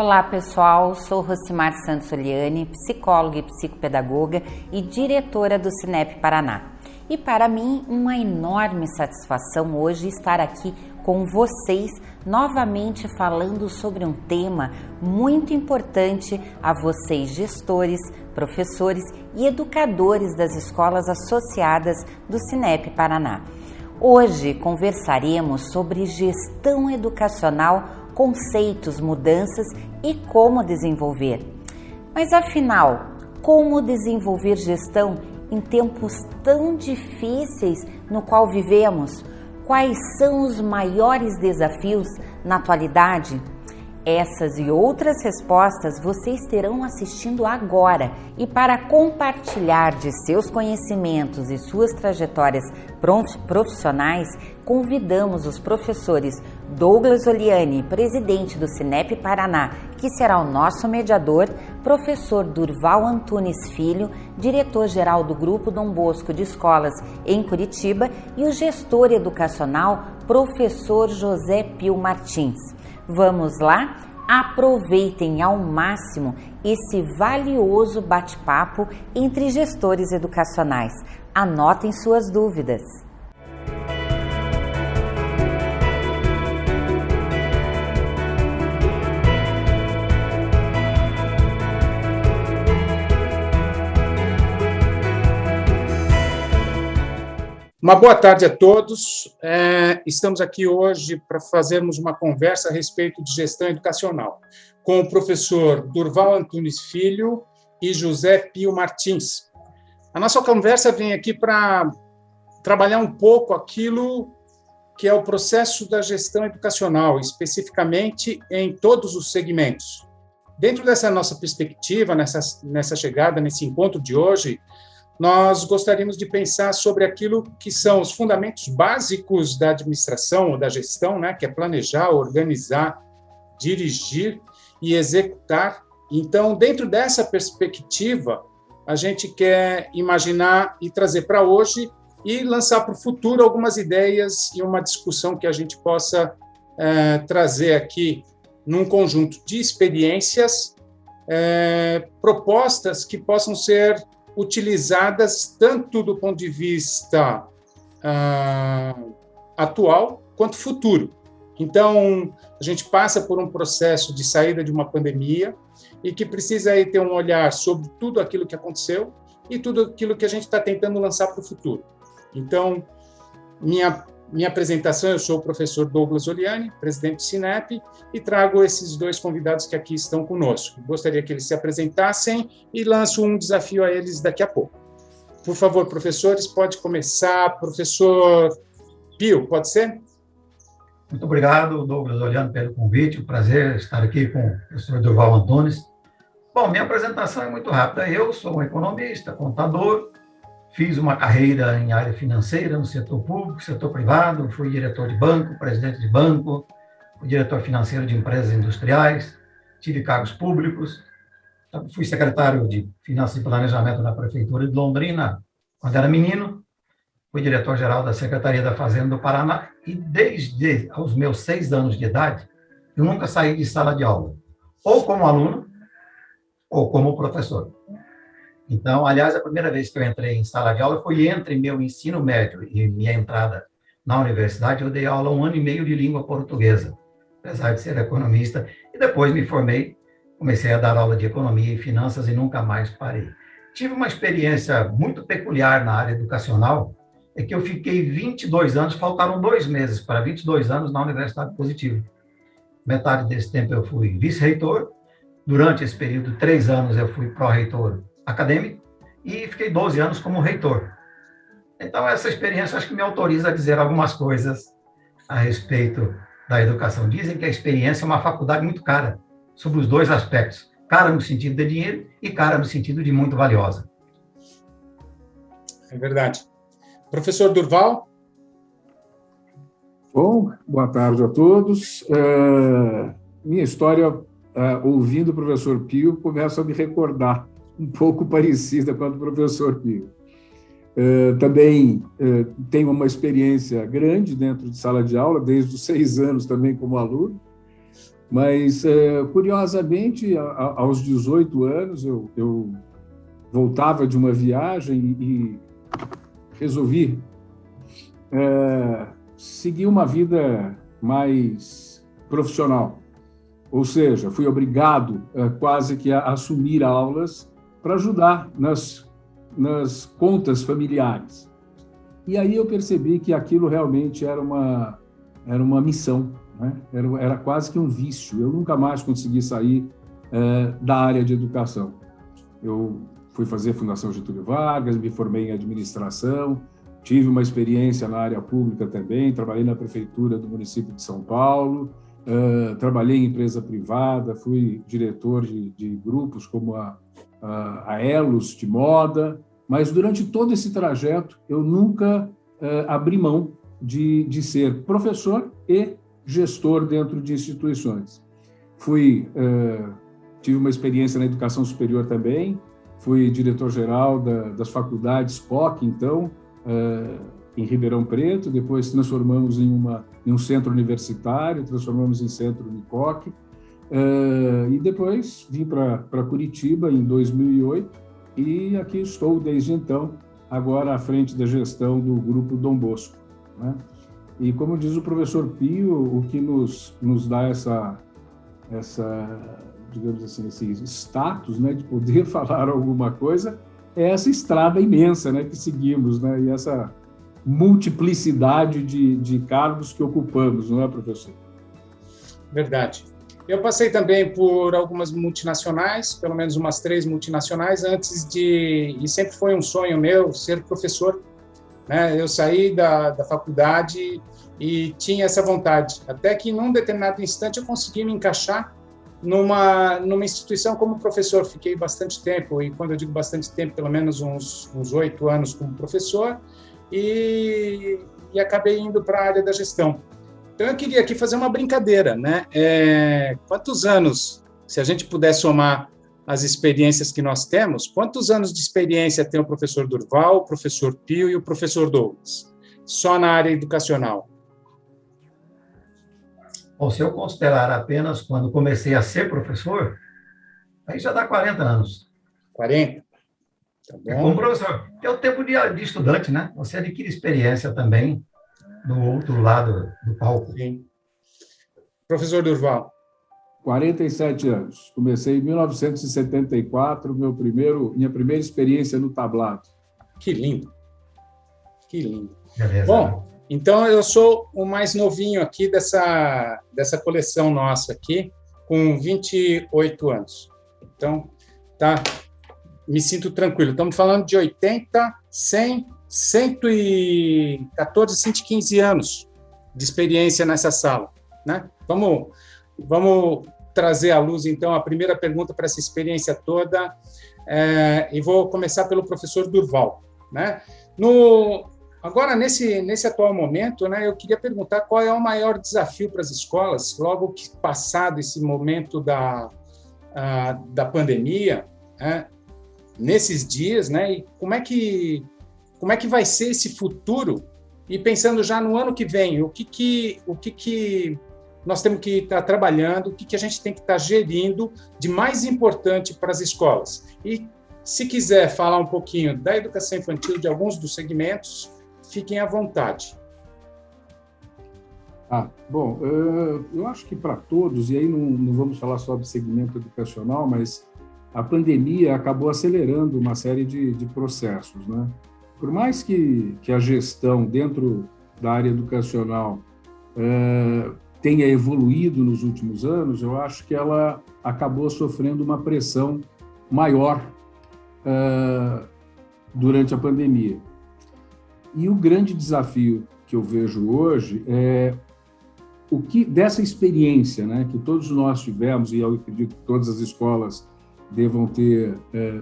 Olá pessoal, sou Rocimar Santos Oliani, psicóloga e psicopedagoga e diretora do Cinep Paraná. E para mim, uma enorme satisfação hoje estar aqui com vocês novamente falando sobre um tema muito importante a vocês gestores, professores e educadores das escolas associadas do Cinep Paraná. Hoje conversaremos sobre gestão educacional, conceitos, mudanças e como desenvolver. Mas afinal, como desenvolver gestão em tempos tão difíceis no qual vivemos? Quais são os maiores desafios na atualidade? Essas e outras respostas vocês terão assistindo agora. E para compartilhar de seus conhecimentos e suas trajetórias profissionais, convidamos os professores Douglas Oliani, presidente do Cinep Paraná, que será o nosso mediador, professor Durval Antunes Filho, diretor-geral do Grupo Dom Bosco de Escolas em Curitiba, e o gestor educacional, professor José Pio Martins. Vamos lá? Aproveitem ao máximo esse valioso bate-papo entre gestores educacionais. Anotem suas dúvidas. Uma boa tarde a todos. Estamos aqui hoje para fazermos uma conversa a respeito de gestão educacional com o professor Durval Antunes Filho e José Pio Martins. A nossa conversa vem aqui para trabalhar um pouco aquilo que é o processo da gestão educacional, especificamente em todos os segmentos. Dentro dessa nossa perspectiva, nessa chegada, nesse encontro de hoje, nós gostaríamos de pensar sobre aquilo que são os fundamentos básicos da administração ou da gestão, né, que é planejar, organizar, dirigir e executar. Então, dentro dessa perspectiva, a gente quer imaginar e trazer para hoje e lançar para o futuro algumas ideias e uma discussão que a gente possa trazer aqui num conjunto de experiências, propostas que possam ser utilizadas tanto do ponto de vista atual quanto futuro. Então, a gente passa por um processo de saída de uma pandemia e que precisa aí ter um olhar sobre tudo aquilo que aconteceu e tudo aquilo que a gente está tentando lançar para o futuro. Então, minha apresentação, eu sou o professor Douglas Oliani, presidente do Cinep, e trago esses dois convidados que aqui estão conosco. Gostaria que eles se apresentassem e lanço um desafio a eles daqui a pouco. Por favor, professores, pode começar. Professor Pio, pode ser? Muito obrigado, Douglas Oliani, pelo convite. Um prazer estar aqui com o professor Durval Antunes. Bom, minha apresentação é muito rápida. Eu sou um economista, contador, fiz uma carreira em área financeira, no setor público, setor privado, fui diretor de banco, presidente de banco, fui diretor financeiro de empresas industriais, tive cargos públicos, fui secretário de Finanças e Planejamento na Prefeitura de Londrina, quando era menino, fui diretor-geral da Secretaria da Fazenda do Paraná, e desde os meus 6 anos de idade, eu nunca saí de sala de aula, ou como aluno, ou como professor. Então, aliás, a primeira vez que eu entrei em sala de aula foi entre meu ensino médio e minha entrada na universidade. Eu dei aula 1 ano e meio de língua portuguesa, apesar de ser economista, e depois me formei, comecei a dar aula de economia e finanças e nunca mais parei. Tive uma experiência muito peculiar na área educacional, é que eu fiquei 22 anos, faltaram 2 meses para 22 anos na Universidade Positivo. Metade desse tempo eu fui vice-reitor, durante esse período, 3 anos eu fui pró-reitor acadêmico, e fiquei 12 anos como reitor. Então, essa experiência acho que me autoriza a dizer algumas coisas a respeito da educação. Dizem que a experiência é uma faculdade muito cara, sobre os 2 aspectos, cara no sentido de dinheiro e cara no sentido de muito valiosa. É verdade. Professor Durval? Bom, boa tarde a todos. Minha história, ouvindo o professor Pio, começa a me recordar um pouco parecida com a do professor Pio. Também tenho uma experiência grande dentro de sala de aula, desde os 6 anos também como aluno. Mas, curiosamente, aos 18 anos, eu voltava de uma viagem e resolvi seguir uma vida mais profissional. Ou seja, fui obrigado quase que a assumir aulas para ajudar nas contas familiares. E aí eu percebi que aquilo realmente era uma missão, né? Era quase que um vício. Eu nunca mais consegui sair da área de educação. Eu fui fazer Fundação Getúlio Vargas, me formei em administração, tive uma experiência na área pública também, trabalhei na prefeitura do município de São Paulo, trabalhei em empresa privada, fui diretor de grupos como a Elos de moda, mas durante todo esse trajeto eu nunca abri mão de ser professor e gestor dentro de instituições. Tive uma experiência na educação superior também, fui diretor-geral das faculdades COC, então, em Ribeirão Preto, depois transformamos em um centro universitário, transformamos em centro Unicoc, e depois vim para Curitiba em 2008, e aqui estou desde então, agora à frente da gestão do Grupo Dom Bosco, né? E como diz o professor Pio, o que nos dá essa digamos assim, esse status, né, de poder falar alguma coisa, é essa estrada imensa, né, que seguimos, né, e essa multiplicidade de cargos que ocupamos, não é, professor? Verdade. Eu passei também por algumas multinacionais, pelo menos umas 3 multinacionais, e sempre foi um sonho meu ser professor, né? Eu saí da faculdade e tinha essa vontade, até que num determinado instante eu consegui me encaixar numa instituição como professor. Fiquei bastante tempo, e quando eu digo bastante tempo, pelo menos uns 8 anos como professor, e acabei indo para a área da gestão. Então, eu queria aqui fazer uma brincadeira, né? Quantos anos, se a gente puder somar as experiências que nós temos, quantos anos de experiência tem o professor Durval, o professor Pio e o professor Douglas, só na área educacional? Bom, se eu considerar apenas quando comecei a ser professor, aí já dá 40 anos. 40? Tá bom. Como professor, é o tempo de estudante, né? Você adquire experiência também no outro lado do palco. Sim. Professor Durval. 47 anos. Comecei em 1974, minha primeira experiência no tablado. Que lindo. Que lindo. Beleza. Bom, então eu sou o mais novinho aqui dessa coleção nossa aqui, com 28 anos. Então, tá, me sinto tranquilo. Estamos falando de 80, 100, 114, 115 anos de experiência nessa sala, né? Vamos trazer à luz, então, a primeira pergunta para essa experiência toda, e vou começar pelo professor Durval, né? Agora, nesse atual momento, né, eu queria perguntar qual é o maior desafio para as escolas, logo que passado esse momento da pandemia, né, nesses dias, né, e como é que vai ser esse futuro? E pensando já no ano que vem, o que nós temos que estar trabalhando, o que a gente tem que estar gerindo de mais importante para as escolas? E, se quiser falar um pouquinho da educação infantil, de alguns dos segmentos, fiquem à vontade. Bom, eu acho que para todos, e aí não vamos falar só do segmento educacional, mas a pandemia acabou acelerando uma série de processos, né? Por mais que a gestão dentro da área educacional tenha evoluído nos últimos anos, eu acho que ela acabou sofrendo uma pressão maior durante a pandemia. E o grande desafio que eu vejo hoje é o que dessa experiência, né, que todos nós tivemos, e eu acredito que todas as escolas devam ter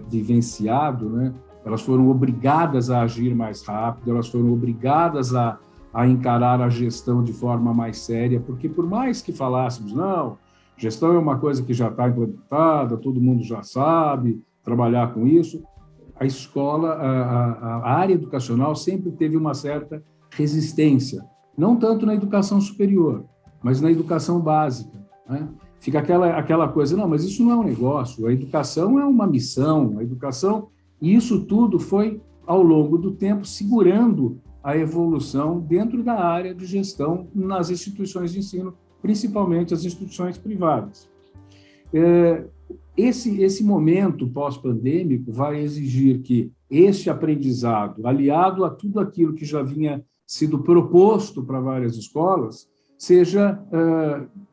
vivenciado, né? Elas foram obrigadas a agir mais rápido, elas foram obrigadas a encarar a gestão de forma mais séria, porque por mais que falássemos, não, gestão é uma coisa que já está implementada, todo mundo já sabe trabalhar com isso, a escola, a área educacional sempre teve uma certa resistência, não tanto na educação superior, mas na educação básica, né? fica aquela coisa, não, mas isso não é um negócio, a educação é uma missão, a educação, e isso tudo foi, ao longo do tempo, segurando a evolução dentro da área de gestão nas instituições de ensino, principalmente as instituições privadas. Esse momento pós-pandêmico vai exigir que este aprendizado, aliado a tudo aquilo que já vinha sido proposto para várias escolas, seja,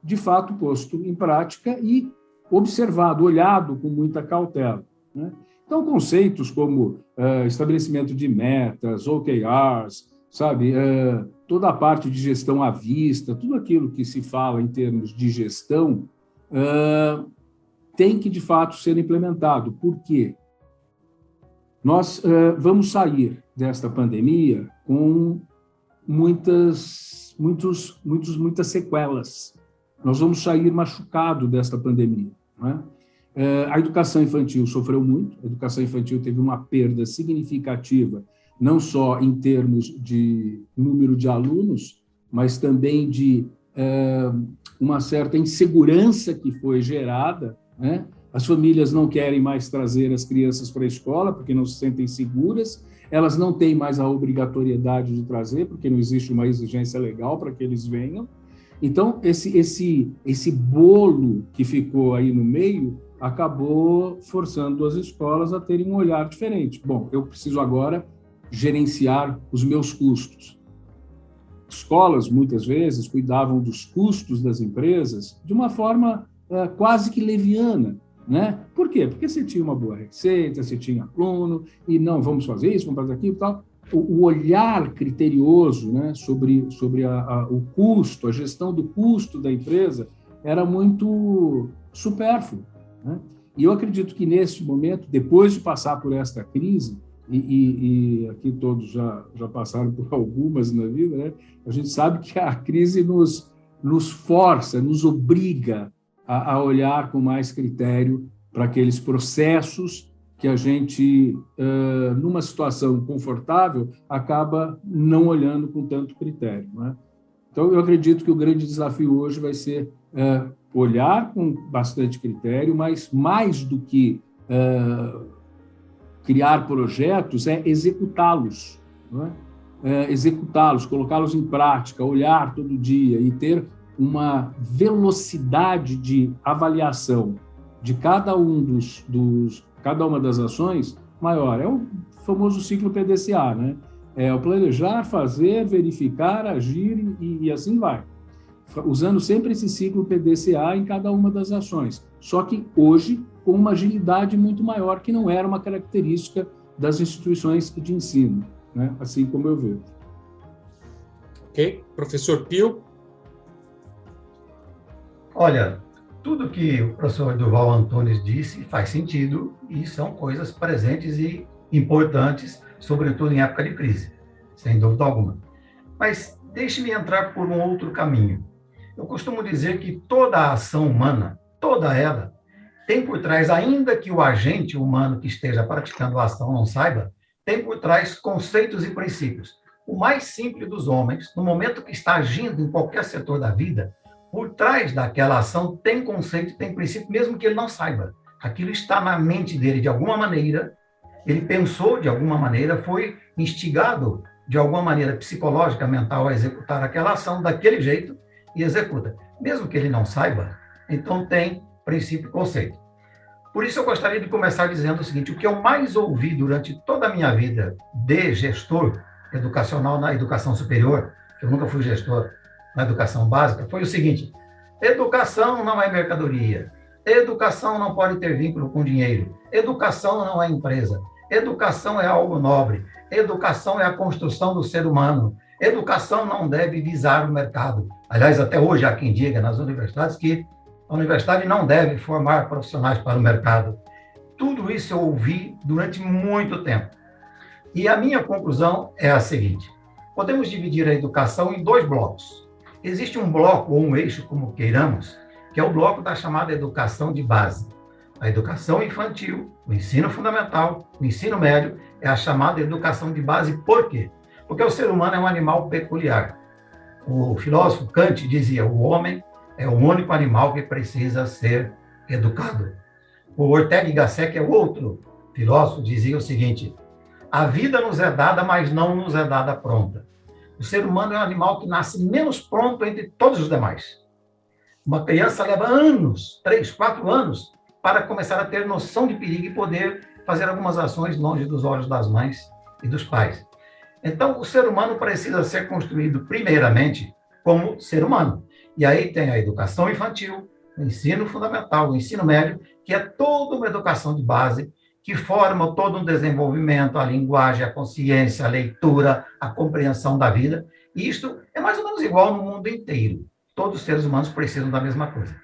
de fato, posto em prática e observado, olhado com muita cautela, né? Então, conceitos como estabelecimento de metas, OKRs, sabe, toda a parte de gestão à vista, tudo aquilo que se fala em termos de gestão, tem que, de fato, ser implementado. Por quê? Nós vamos sair desta pandemia com muitas sequelas. Nós vamos sair machucados desta pandemia, não é? A educação infantil sofreu muito, a educação infantil teve uma perda significativa, não só em termos de número de alunos, mas também de uma certa insegurança que foi gerada, né? As famílias não querem mais trazer as crianças para a escola porque não se sentem seguras, elas não têm mais a obrigatoriedade de trazer, porque não existe uma exigência legal para que eles venham. Então, esse bolo que ficou aí no meio acabou forçando as escolas a terem um olhar diferente. Bom, eu preciso agora gerenciar os meus custos. Escolas, muitas vezes, cuidavam dos custos das empresas de uma forma quase que leviana, né? Por quê? Porque você tinha uma boa receita, você tinha aluno, e não, vamos fazer isso, vamos fazer aquilo e tal. O olhar criterioso, né, sobre o custo, a gestão do custo da empresa, era muito supérfluo, né? E eu acredito que, neste momento, depois de passar por esta crise, e aqui todos já passaram por algumas na vida, né, a gente sabe que a crise nos força, nos obriga a olhar com mais critério para aqueles processos que a gente, numa situação confortável, acaba não olhando com tanto critério, né? Então, eu acredito que o grande desafio hoje vai ser olhar com bastante critério, mas mais do que criar projetos, é executá-los, não é? Executá-los, colocá-los em prática, olhar todo dia e ter uma velocidade de avaliação de cada uma das ações maior. É o famoso ciclo PDCA, né? É o planejar, fazer, verificar, agir e assim vai. Usando sempre esse ciclo PDCA em cada uma das ações. Só que hoje, com uma agilidade muito maior, que não era uma característica das instituições de ensino, né? Assim como eu vejo. Ok. Professor Pio? Olha, tudo que o professor Durval Antunes disse faz sentido e são coisas presentes e importantes, sobretudo em época de crise, sem dúvida alguma. Mas deixe-me entrar por um outro caminho. Eu costumo dizer que toda a ação humana, toda ela, tem por trás, ainda que o agente humano que esteja praticando a ação não saiba, tem por trás conceitos e princípios. O mais simples dos homens, no momento que está agindo em qualquer setor da vida, por trás daquela ação tem conceito, tem princípio, mesmo que ele não saiba. Aquilo está na mente dele de alguma maneira, ele pensou de alguma maneira, foi instigado de alguma maneira psicológica, mental, a executar aquela ação daquele jeito e executa. Mesmo que ele não saiba, então tem princípio e conceito. Por isso eu gostaria de começar dizendo o seguinte: o que eu mais ouvi durante toda a minha vida de gestor educacional na educação superior, que eu nunca fui gestor na educação básica, foi o seguinte: educação não é mercadoria, educação não pode ter vínculo com dinheiro, educação não é empresa, educação é algo nobre, educação é a construção do ser humano, educação não deve visar o mercado. Aliás, até hoje há quem diga nas universidades que a universidade não deve formar profissionais para o mercado. Tudo isso eu ouvi durante muito tempo. E a minha conclusão é a seguinte: podemos dividir a educação em dois blocos. Existe um bloco, ou um eixo, como queiramos, que é o bloco da chamada educação de base. A educação infantil, o ensino fundamental, o ensino médio, é a chamada educação de base. Por quê? Porque o ser humano é um animal peculiar. O filósofo Kant dizia: o homem É o único animal que precisa ser educado. O Ortega y Gasset, que é outro filósofo, dizia o seguinte: a vida nos é dada, mas não nos é dada pronta. O ser humano é um animal que nasce menos pronto entre todos os demais. Uma criança leva anos, 3, 4 anos, para começar a ter noção de perigo e poder fazer algumas ações longe dos olhos das mães e dos pais. Então, o ser humano precisa ser construído, primeiramente, como ser humano. E aí tem a educação infantil, o ensino fundamental, o ensino médio, que é toda uma educação de base, que forma todo um desenvolvimento, a linguagem, a consciência, a leitura, a compreensão da vida. E isto é mais ou menos igual no mundo inteiro. Todos os seres humanos precisam da mesma coisa.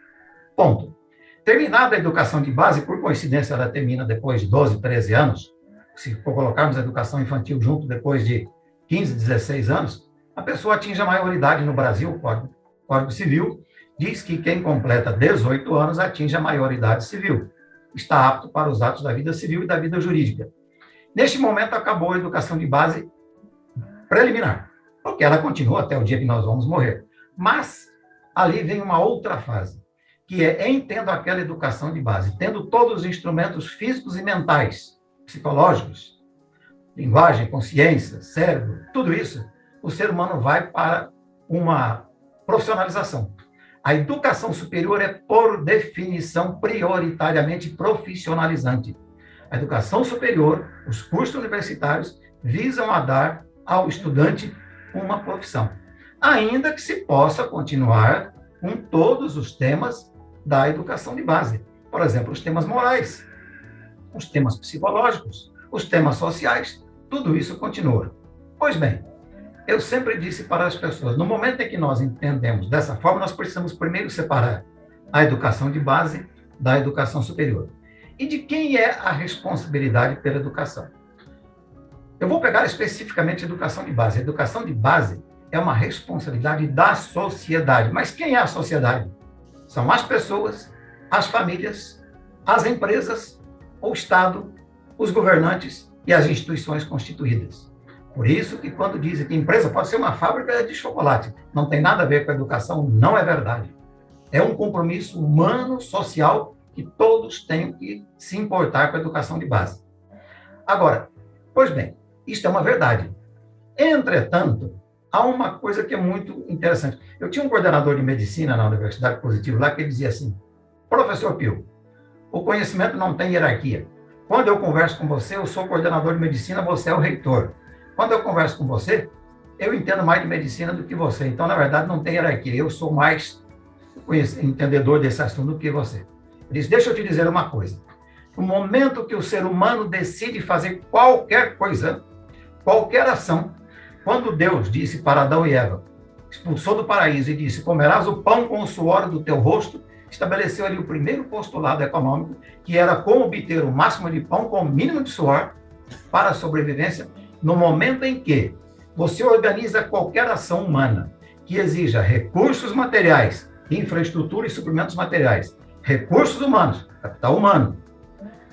Ponto. Terminada a educação de base, por coincidência, ela termina depois de 12, 13 anos. Se colocarmos a educação infantil junto, depois de 15, 16 anos, a pessoa atinge a maioridade no Brasil. O Código Civil diz que quem completa 18 anos atinge a maioridade civil. Está apto para os atos da vida civil e da vida jurídica. Neste momento, acabou a educação de base preliminar, porque ela continua até o dia que nós vamos morrer. Mas ali vem uma outra fase, que é, em tendo aquela educação de base, tendo todos os instrumentos físicos e mentais, psicológicos, linguagem, consciência, cérebro, tudo isso, o ser humano vai para uma profissionalização. A educação superior é, por definição, prioritariamente profissionalizante. A educação superior, os cursos universitários, visam a dar ao estudante uma profissão, ainda que se possa continuar com todos os temas da educação de base. Por exemplo, os temas morais, os temas psicológicos, os temas sociais, tudo isso continua. Pois bem, eu sempre disse para as pessoas, no momento em que nós entendemos dessa forma, nós precisamos primeiro separar a educação de base da educação superior. E de quem é a responsabilidade pela educação? Eu vou pegar especificamente a educação de base. A educação de base é uma responsabilidade da sociedade. Mas quem é a sociedade? São as pessoas, as famílias, as empresas, o Estado, os governantes e as instituições constituídas. Por isso que quando dizem que empresa pode ser uma fábrica de chocolate, não tem nada a ver com a educação, não é verdade. É um compromisso humano, social, que todos têm que se importar com a educação de base. Agora, pois bem, isto é uma verdade. Entretanto, há uma coisa que é muito interessante. Eu tinha um coordenador de medicina na Universidade Positivo lá que ele dizia assim: professor Pio, o conhecimento não tem hierarquia. Quando eu converso com você, eu sou coordenador de medicina, você é o reitor. Quando eu converso com você, eu entendo mais de medicina do que você. Então, na verdade, não tem hierarquia. Eu sou mais entendedor desse assunto do que você. Ele disse: deixa eu te dizer uma coisa. No momento que o ser humano decide fazer qualquer coisa, qualquer ação, quando Deus disse para Adão e Eva, expulsou do paraíso e disse: comerás o pão com o suor do teu rosto, estabeleceu ali o primeiro postulado econômico, que era como obter o máximo de pão com o mínimo de suor para a sobrevivência. No momento em que você organiza qualquer ação humana que exija recursos materiais, infraestrutura e suprimentos materiais, recursos humanos, capital humano,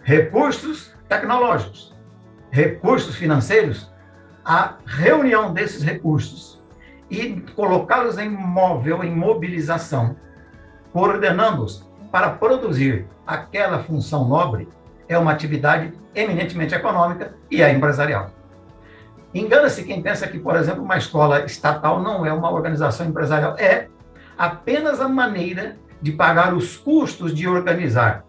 recursos tecnológicos, recursos financeiros, a reunião desses recursos e colocá-los em móvel, em mobilização, coordenando-os para produzir aquela função nobre, é uma atividade eminentemente econômica e é empresarial. Engana-se quem pensa que, por exemplo, uma escola estatal não é uma organização empresarial. É apenas a maneira de pagar os custos de organizar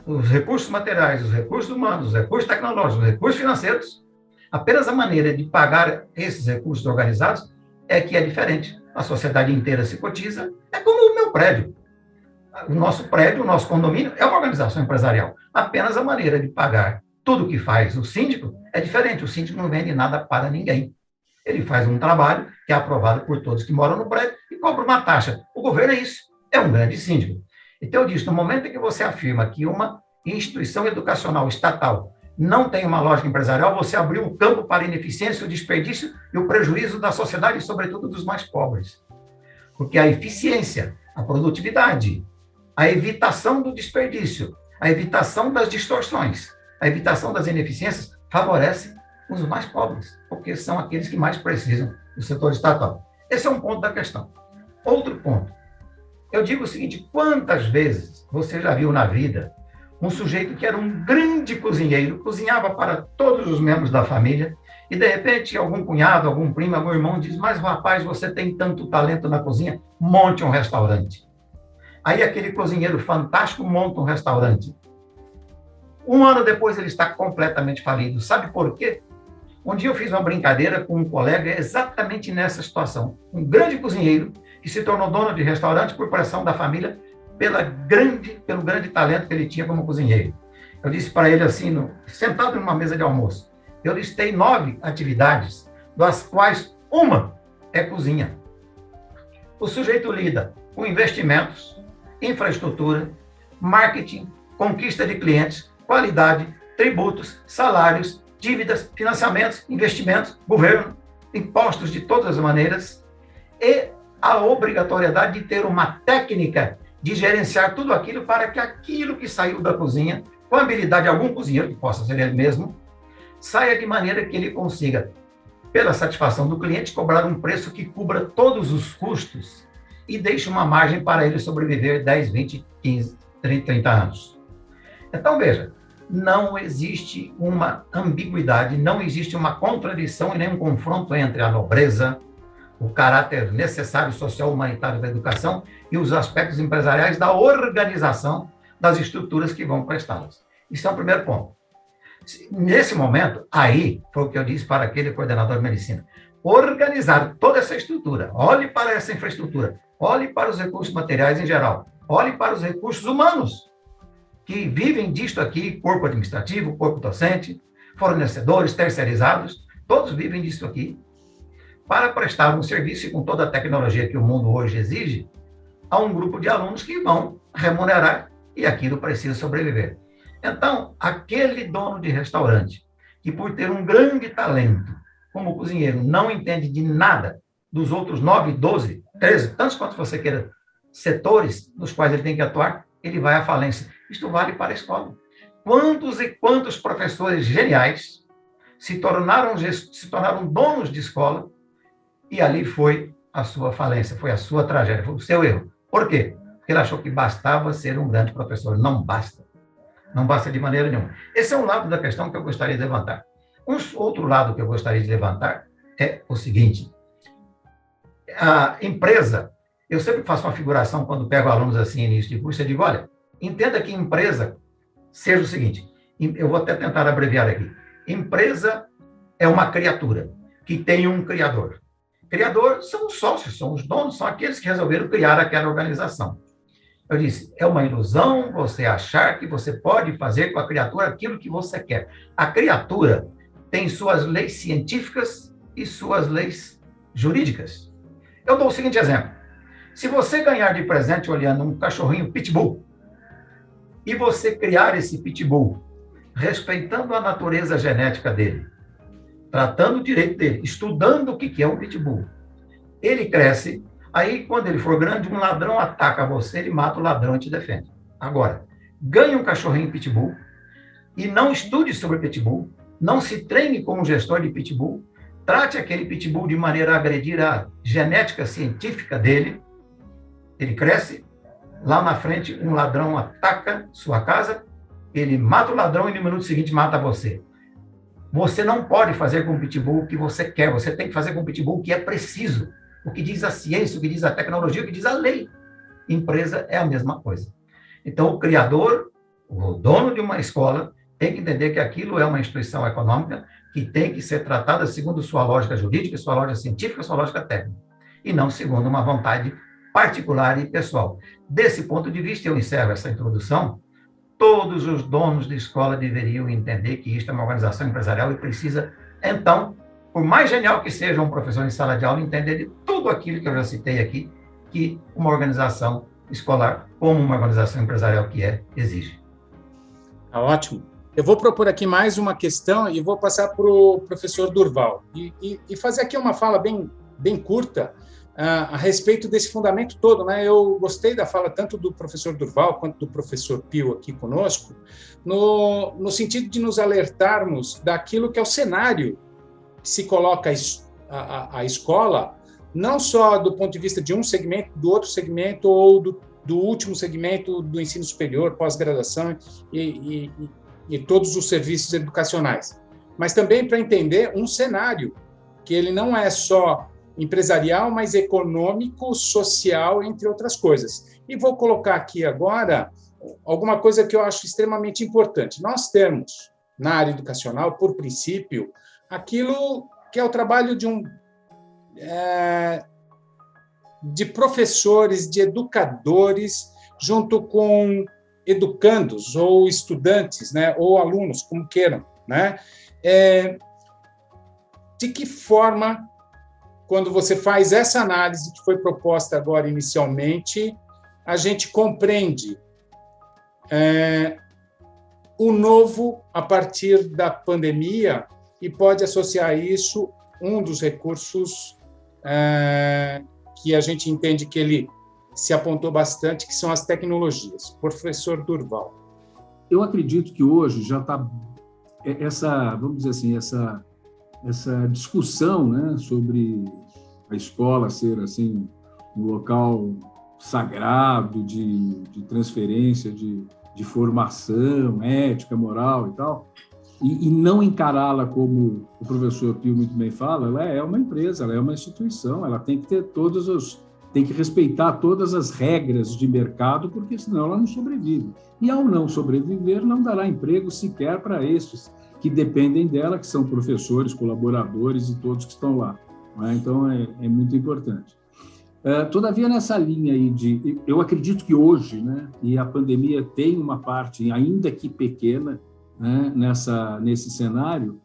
os recursos materiais, os recursos humanos, os recursos tecnológicos, os recursos financeiros. Apenas a maneira de pagar esses recursos organizados é que é diferente. A sociedade inteira se cotiza, é como o meu prédio. O nosso prédio, o nosso condomínio é uma organização empresarial. Apenas a maneira de pagar tudo que faz o síndico é diferente. O síndico não vende nada para ninguém. Ele faz um trabalho que é aprovado por todos que moram no prédio e cobra uma taxa. O governo é isso, é um grande síndico. Então, eu disse, no momento em que você afirma que uma instituição educacional estatal não tem uma lógica empresarial, você abriu o campo para a ineficiência, o desperdício e o prejuízo da sociedade, sobretudo dos mais pobres. Porque a eficiência, a produtividade, a evitação do desperdício, a evitação das distorções, a evitação das ineficiências favorece os mais pobres, porque são aqueles que mais precisam do setor estatal. Esse é um ponto da questão. Outro ponto. Eu digo o seguinte, quantas vezes você já viu na vida um sujeito que era um grande cozinheiro, cozinhava para todos os membros da família, e de repente algum cunhado, algum primo, algum irmão diz, mas rapaz, você tem tanto talento na cozinha, monte um restaurante. Aí aquele cozinheiro fantástico monta um restaurante. Um ano depois ele está completamente falido. Sabe por quê? Um dia eu fiz uma brincadeira com um colega exatamente nessa situação. Um grande cozinheiro que se tornou dono de restaurante por pressão da família pelo grande talento que ele tinha como cozinheiro. Eu disse para ele assim, sentado numa mesa de almoço, eu listei 9 atividades, das quais uma é cozinha. O sujeito lida com investimentos, infraestrutura, marketing, conquista de clientes, qualidade, tributos, salários, dívidas, financiamentos, investimentos, governo, impostos de todas as maneiras e a obrigatoriedade de ter uma técnica de gerenciar tudo aquilo para que aquilo que saiu da cozinha, com a habilidade de algum cozinheiro, que possa ser ele mesmo, saia de maneira que ele consiga, pela satisfação do cliente, cobrar um preço que cubra todos os custos e deixe uma margem para ele sobreviver 10, 20, 15, 30 anos. Então, veja, não existe uma ambiguidade, não existe uma contradição e nem um confronto entre a nobreza, o caráter necessário social humanitário da educação e os aspectos empresariais da organização das estruturas que vão prestá-las. Isso é o primeiro ponto. Nesse momento, aí, foi o que eu disse para aquele coordenador de medicina, organizar toda essa estrutura, olhe para essa infraestrutura, olhe para os recursos materiais em geral, olhe para os recursos humanos, que vivem disto aqui, corpo administrativo, corpo docente, fornecedores, terceirizados, todos vivem disto aqui, para prestar um serviço com toda a tecnologia que o mundo hoje exige, a um grupo de alunos que vão remunerar e aquilo precisa sobreviver. Então, aquele dono de restaurante, que por ter um grande talento como cozinheiro, não entende de nada dos outros 9, 12, 13, tantos quantos você queira, setores nos quais ele tem que atuar, ele vai à falência. Isto vale para a escola. Quantos e quantos professores geniais se tornaram donos de escola e ali foi a sua falência, foi a sua tragédia, foi o seu erro. Por quê? Porque ele achou que bastava ser um grande professor. Não basta. Não basta de maneira nenhuma. Esse é um lado da questão que eu gostaria de levantar. Um outro lado que eu gostaria de levantar é o seguinte. A empresa, eu sempre faço uma figuração quando pego alunos assim, início de curso, eu digo, olha, entenda que empresa seja o seguinte, eu vou até tentar abreviar aqui. Empresa é uma criatura que tem um criador. Criador são os sócios, são os donos, são aqueles que resolveram criar aquela organização. Eu disse, é uma ilusão você achar que você pode fazer com a criatura aquilo que você quer. A criatura tem suas leis científicas e suas leis jurídicas. Eu dou o seguinte exemplo. Se você ganhar de presente olhando um cachorrinho pitbull e você criar esse pitbull respeitando a natureza genética dele, tratando o direito dele, estudando o que é um pitbull, ele cresce. Aí, quando ele for grande, um ladrão ataca você, ele mata o ladrão e te defende. Agora, ganhe um cachorrinho pitbull e não estude sobre pitbull, não se treine como gestor de pitbull, trate aquele pitbull de maneira a agredir a genética científica dele, ele cresce, lá na frente um ladrão ataca sua casa, ele mata o ladrão e no minuto seguinte mata você. Você não pode fazer com o pitbull o que você quer, você tem que fazer com o pitbull o que é preciso. O que diz a ciência, o que diz a tecnologia, o que diz a lei. Empresa é a mesma coisa. Então, o criador, o dono de uma escola, tem que entender que aquilo é uma instituição econômica que tem que ser tratada segundo sua lógica jurídica, sua lógica científica, sua lógica técnica, e não segundo uma vontade particular e pessoal. Desse ponto de vista, eu encerro essa introdução. Todos os donos de escola deveriam entender que isto é uma organização empresarial e precisa, então, por mais genial que seja um professor em sala de aula, entender de tudo aquilo que eu já citei aqui, que uma organização escolar, como uma organização empresarial que exige. Tá ótimo. Eu vou propor aqui mais uma questão e vou passar para o professor Durval. E fazer aqui uma fala bem curta a respeito desse fundamento todo, né? Eu gostei da fala tanto do professor Durval quanto do professor Pio aqui conosco, no sentido de nos alertarmos daquilo que é o cenário que se coloca a escola não só do ponto de vista de um segmento, do outro segmento ou do último segmento do ensino superior, pós-graduação e todos os serviços educacionais, mas também para entender um cenário que ele não é só empresarial, mas econômico, social, entre outras coisas. E vou colocar aqui agora alguma coisa que eu acho extremamente importante. Nós temos, na área educacional, por princípio, aquilo que é o trabalho de professores, de educadores, junto com educandos ou estudantes, né, ou alunos, como queiram, né? De que forma, quando você faz essa análise que foi proposta agora inicialmente, a gente compreende o novo a partir da pandemia e pode associar a isso um dos recursos que a gente entende que ele se apontou bastante, que são as tecnologias. Professor Durval. Eu acredito que hoje já está vamos dizer assim, essa discussão, né, sobre a escola ser assim um local sagrado de transferência de formação ética, moral e tal, e não encará-la como o professor Pio muito bem fala, ela é uma empresa, ela é uma instituição, ela tem que ter tem que respeitar todas as regras de mercado, porque senão ela não sobrevive. E ao não sobreviver, não dará emprego sequer para estes que dependem dela, que são professores, colaboradores e todos que estão lá. Então, é muito importante. Todavia, nessa linha aí eu acredito que hoje, né, e a pandemia tem uma parte, ainda que pequena, né, nesse cenário,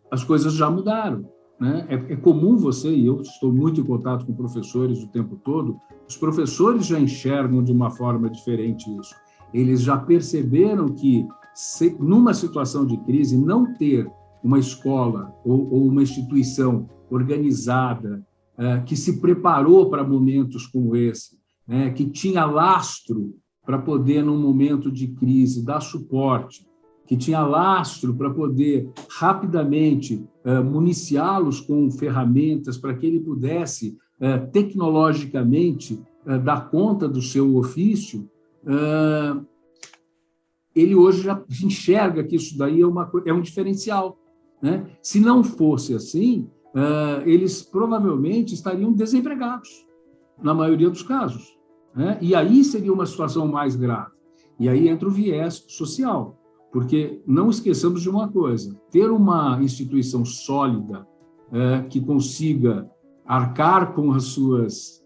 as coisas já mudaram. Né? É comum e eu estou muito em contato com professores o tempo todo, os professores já enxergam de uma forma diferente isso. Eles já perceberam que, numa situação de crise, não ter uma escola ou uma instituição organizada, que se preparou para momentos como esse, né, que tinha lastro para poder, num momento de crise, dar suporte, que tinha lastro para poder rapidamente municiá-los com ferramentas para que ele pudesse tecnologicamente dar conta do seu ofício, ele hoje já enxerga que isso daí é um diferencial. Né? Se não fosse assim, eles provavelmente estariam desempregados, na maioria dos casos. Né? E aí seria uma situação mais grave. E aí entra o viés social. Porque não esqueçamos de uma coisa, ter uma instituição sólida que consiga arcar com as suas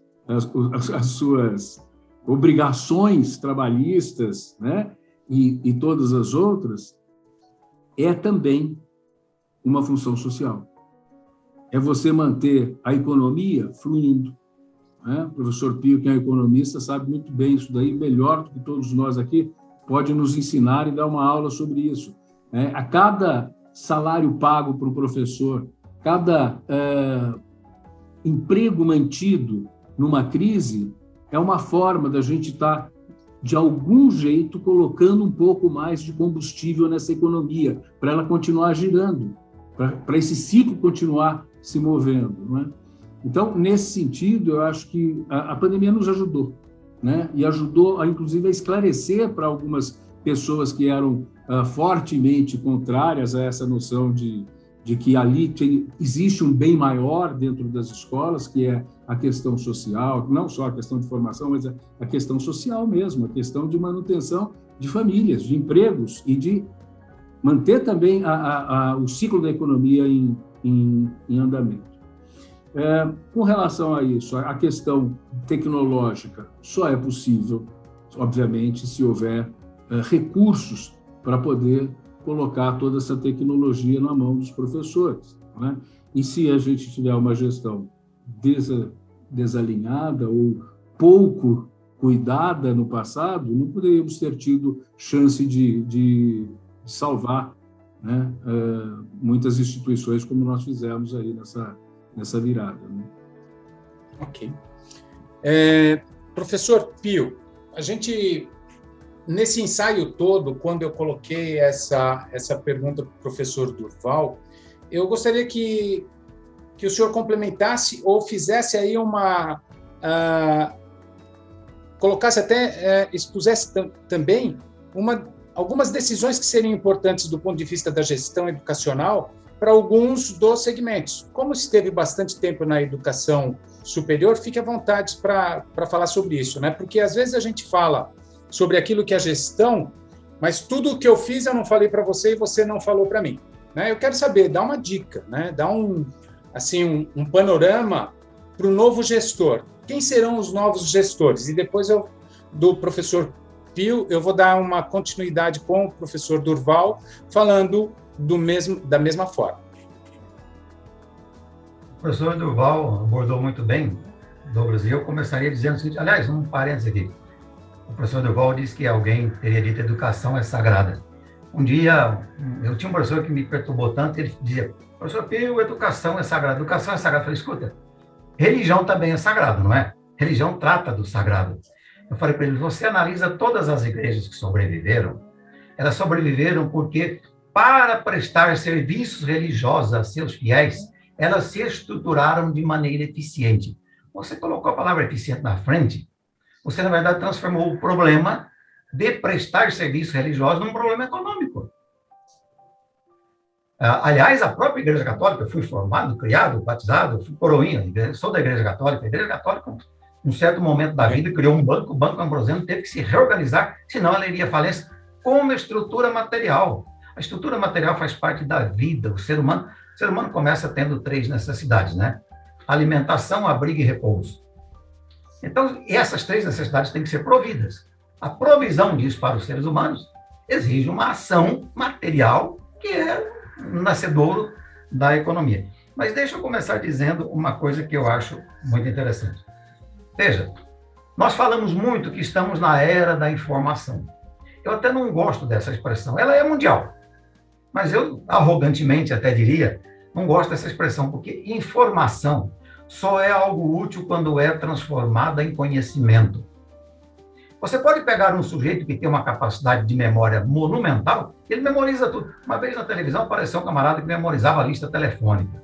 obrigações trabalhistas, né, e todas as outras, é também uma função social. É você manter a economia fluindo. Né? O professor Pio, que é economista, sabe muito bem isso daí, melhor do que todos nós aqui, pode nos ensinar e dar uma aula sobre isso. A cada salário pago para o professor, cada emprego mantido numa crise, é uma forma da gente estar, de algum jeito, colocando um pouco mais de combustível nessa economia, para ela continuar girando, para esse ciclo continuar se movendo. Não é? Então, nesse sentido, eu acho que a pandemia nos ajudou. Né? E ajudou, inclusive, a esclarecer para algumas pessoas que eram fortemente contrárias a essa noção de que ali existe um bem maior dentro das escolas, que é a questão social, não só a questão de formação, mas a questão social mesmo, a questão de manutenção de famílias, de empregos e de manter também o ciclo da economia em andamento. Com relação a isso, a questão tecnológica só é possível, obviamente, se houver recursos para poder colocar toda essa tecnologia na mão dos professores. Né? E se a gente tiver uma gestão desalinhada ou pouco cuidada no passado, não poderíamos ter tido chance de salvar, né, muitas instituições como nós fizemos aí nessa virada. Né? Ok. Professor Pio, a gente, nesse ensaio todo, quando eu coloquei essa pergunta para o professor Durval, eu gostaria que que o senhor complementasse ou fizesse aí colocasse até, expusesse também algumas decisões que seriam importantes do ponto de vista da gestão educacional para alguns dos segmentos. Como esteve bastante tempo na educação superior, fique à vontade para falar sobre isso, né? Porque às vezes a gente fala sobre aquilo que é gestão, mas tudo o que eu fiz eu não falei para você e você não falou para mim, né? Eu quero saber, dá uma dica, né? Dá um panorama para o novo gestor. Quem serão os novos gestores? E depois do professor Pio, eu vou dar uma continuidade com o professor Durval, falando da mesma forma. O professor Durval abordou muito bem, Douglas, e eu começaria dizendo o seguinte, aliás, um parênteses aqui. O professor Durval disse que alguém teria dito educação é sagrada. Um dia, eu tinha um professor que me perturbou tanto, ele dizia, professor Pio, educação é sagrada. Educação é sagrada. Eu falei, escuta, religião também é sagrado, não é? Religião trata do sagrado. Eu falei para ele, você analisa todas as igrejas que sobreviveram, elas sobreviveram porque, para prestar serviços religiosos a seus fiéis, elas se estruturaram de maneira eficiente. Você colocou a palavra eficiente na frente, você, na verdade, transformou o problema de prestar serviços religiosos num problema econômico. Aliás, a própria Igreja Católica, eu fui formado, criado, batizado, fui coroinha, sou da Igreja Católica. A Igreja Católica, num certo momento da vida, criou um banco, o Banco Ambrosiano teve que se reorganizar, senão ela iria à falência, como estrutura material. A estrutura material faz parte da vida. O ser humano começa tendo 3 necessidades, né? Alimentação, abrigo e repouso. Então, essas 3 necessidades têm que ser providas. A provisão disso para os seres humanos exige uma ação material que é nascedouro da economia. Mas deixa eu começar dizendo uma coisa que eu acho muito interessante. Veja, nós falamos muito que estamos na era da informação. Eu até não gosto dessa expressão. Ela é mundial. Mas eu, arrogantemente até diria, não gosto dessa expressão, porque informação só é algo útil quando é transformada em conhecimento. Você pode pegar um sujeito que tem uma capacidade de memória monumental, ele memoriza tudo. Uma vez na televisão apareceu um camarada que memorizava a lista telefônica.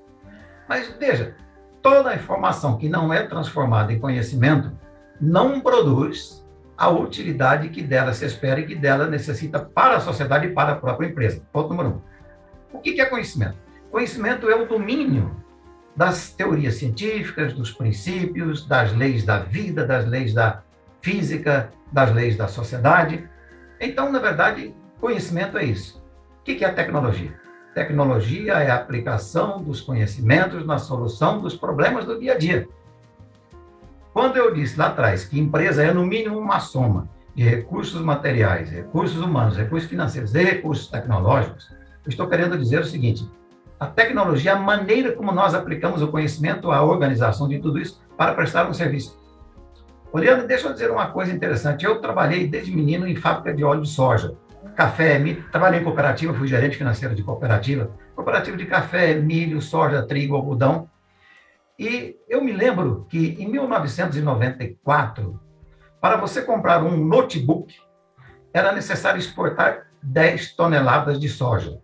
Mas veja, toda a informação que não é transformada em conhecimento não produz a utilidade que dela se espera e que dela necessita para a sociedade e para a própria empresa. Ponto número 1. O que é conhecimento? Conhecimento é o domínio das teorias científicas, dos princípios, das leis da vida, das leis da física, das leis da sociedade. Então, na verdade, conhecimento é isso. O que é a tecnologia? Tecnologia é a aplicação dos conhecimentos na solução dos problemas do dia a dia. Quando eu disse lá atrás que empresa é, no mínimo, uma soma de recursos materiais, recursos humanos, recursos financeiros e recursos tecnológicos, eu estou querendo dizer o seguinte: a tecnologia é a maneira como nós aplicamos o conhecimento, a organização de tudo isso para prestar um serviço. Leandro, deixa eu dizer uma coisa interessante. Eu trabalhei desde menino em fábrica de óleo de soja, café, milho, trabalhei em cooperativa, fui gerente financeiro de cooperativa de café, milho, soja, trigo, algodão. E eu me lembro que em 1994, para você comprar um notebook, era necessário exportar 10 toneladas de soja.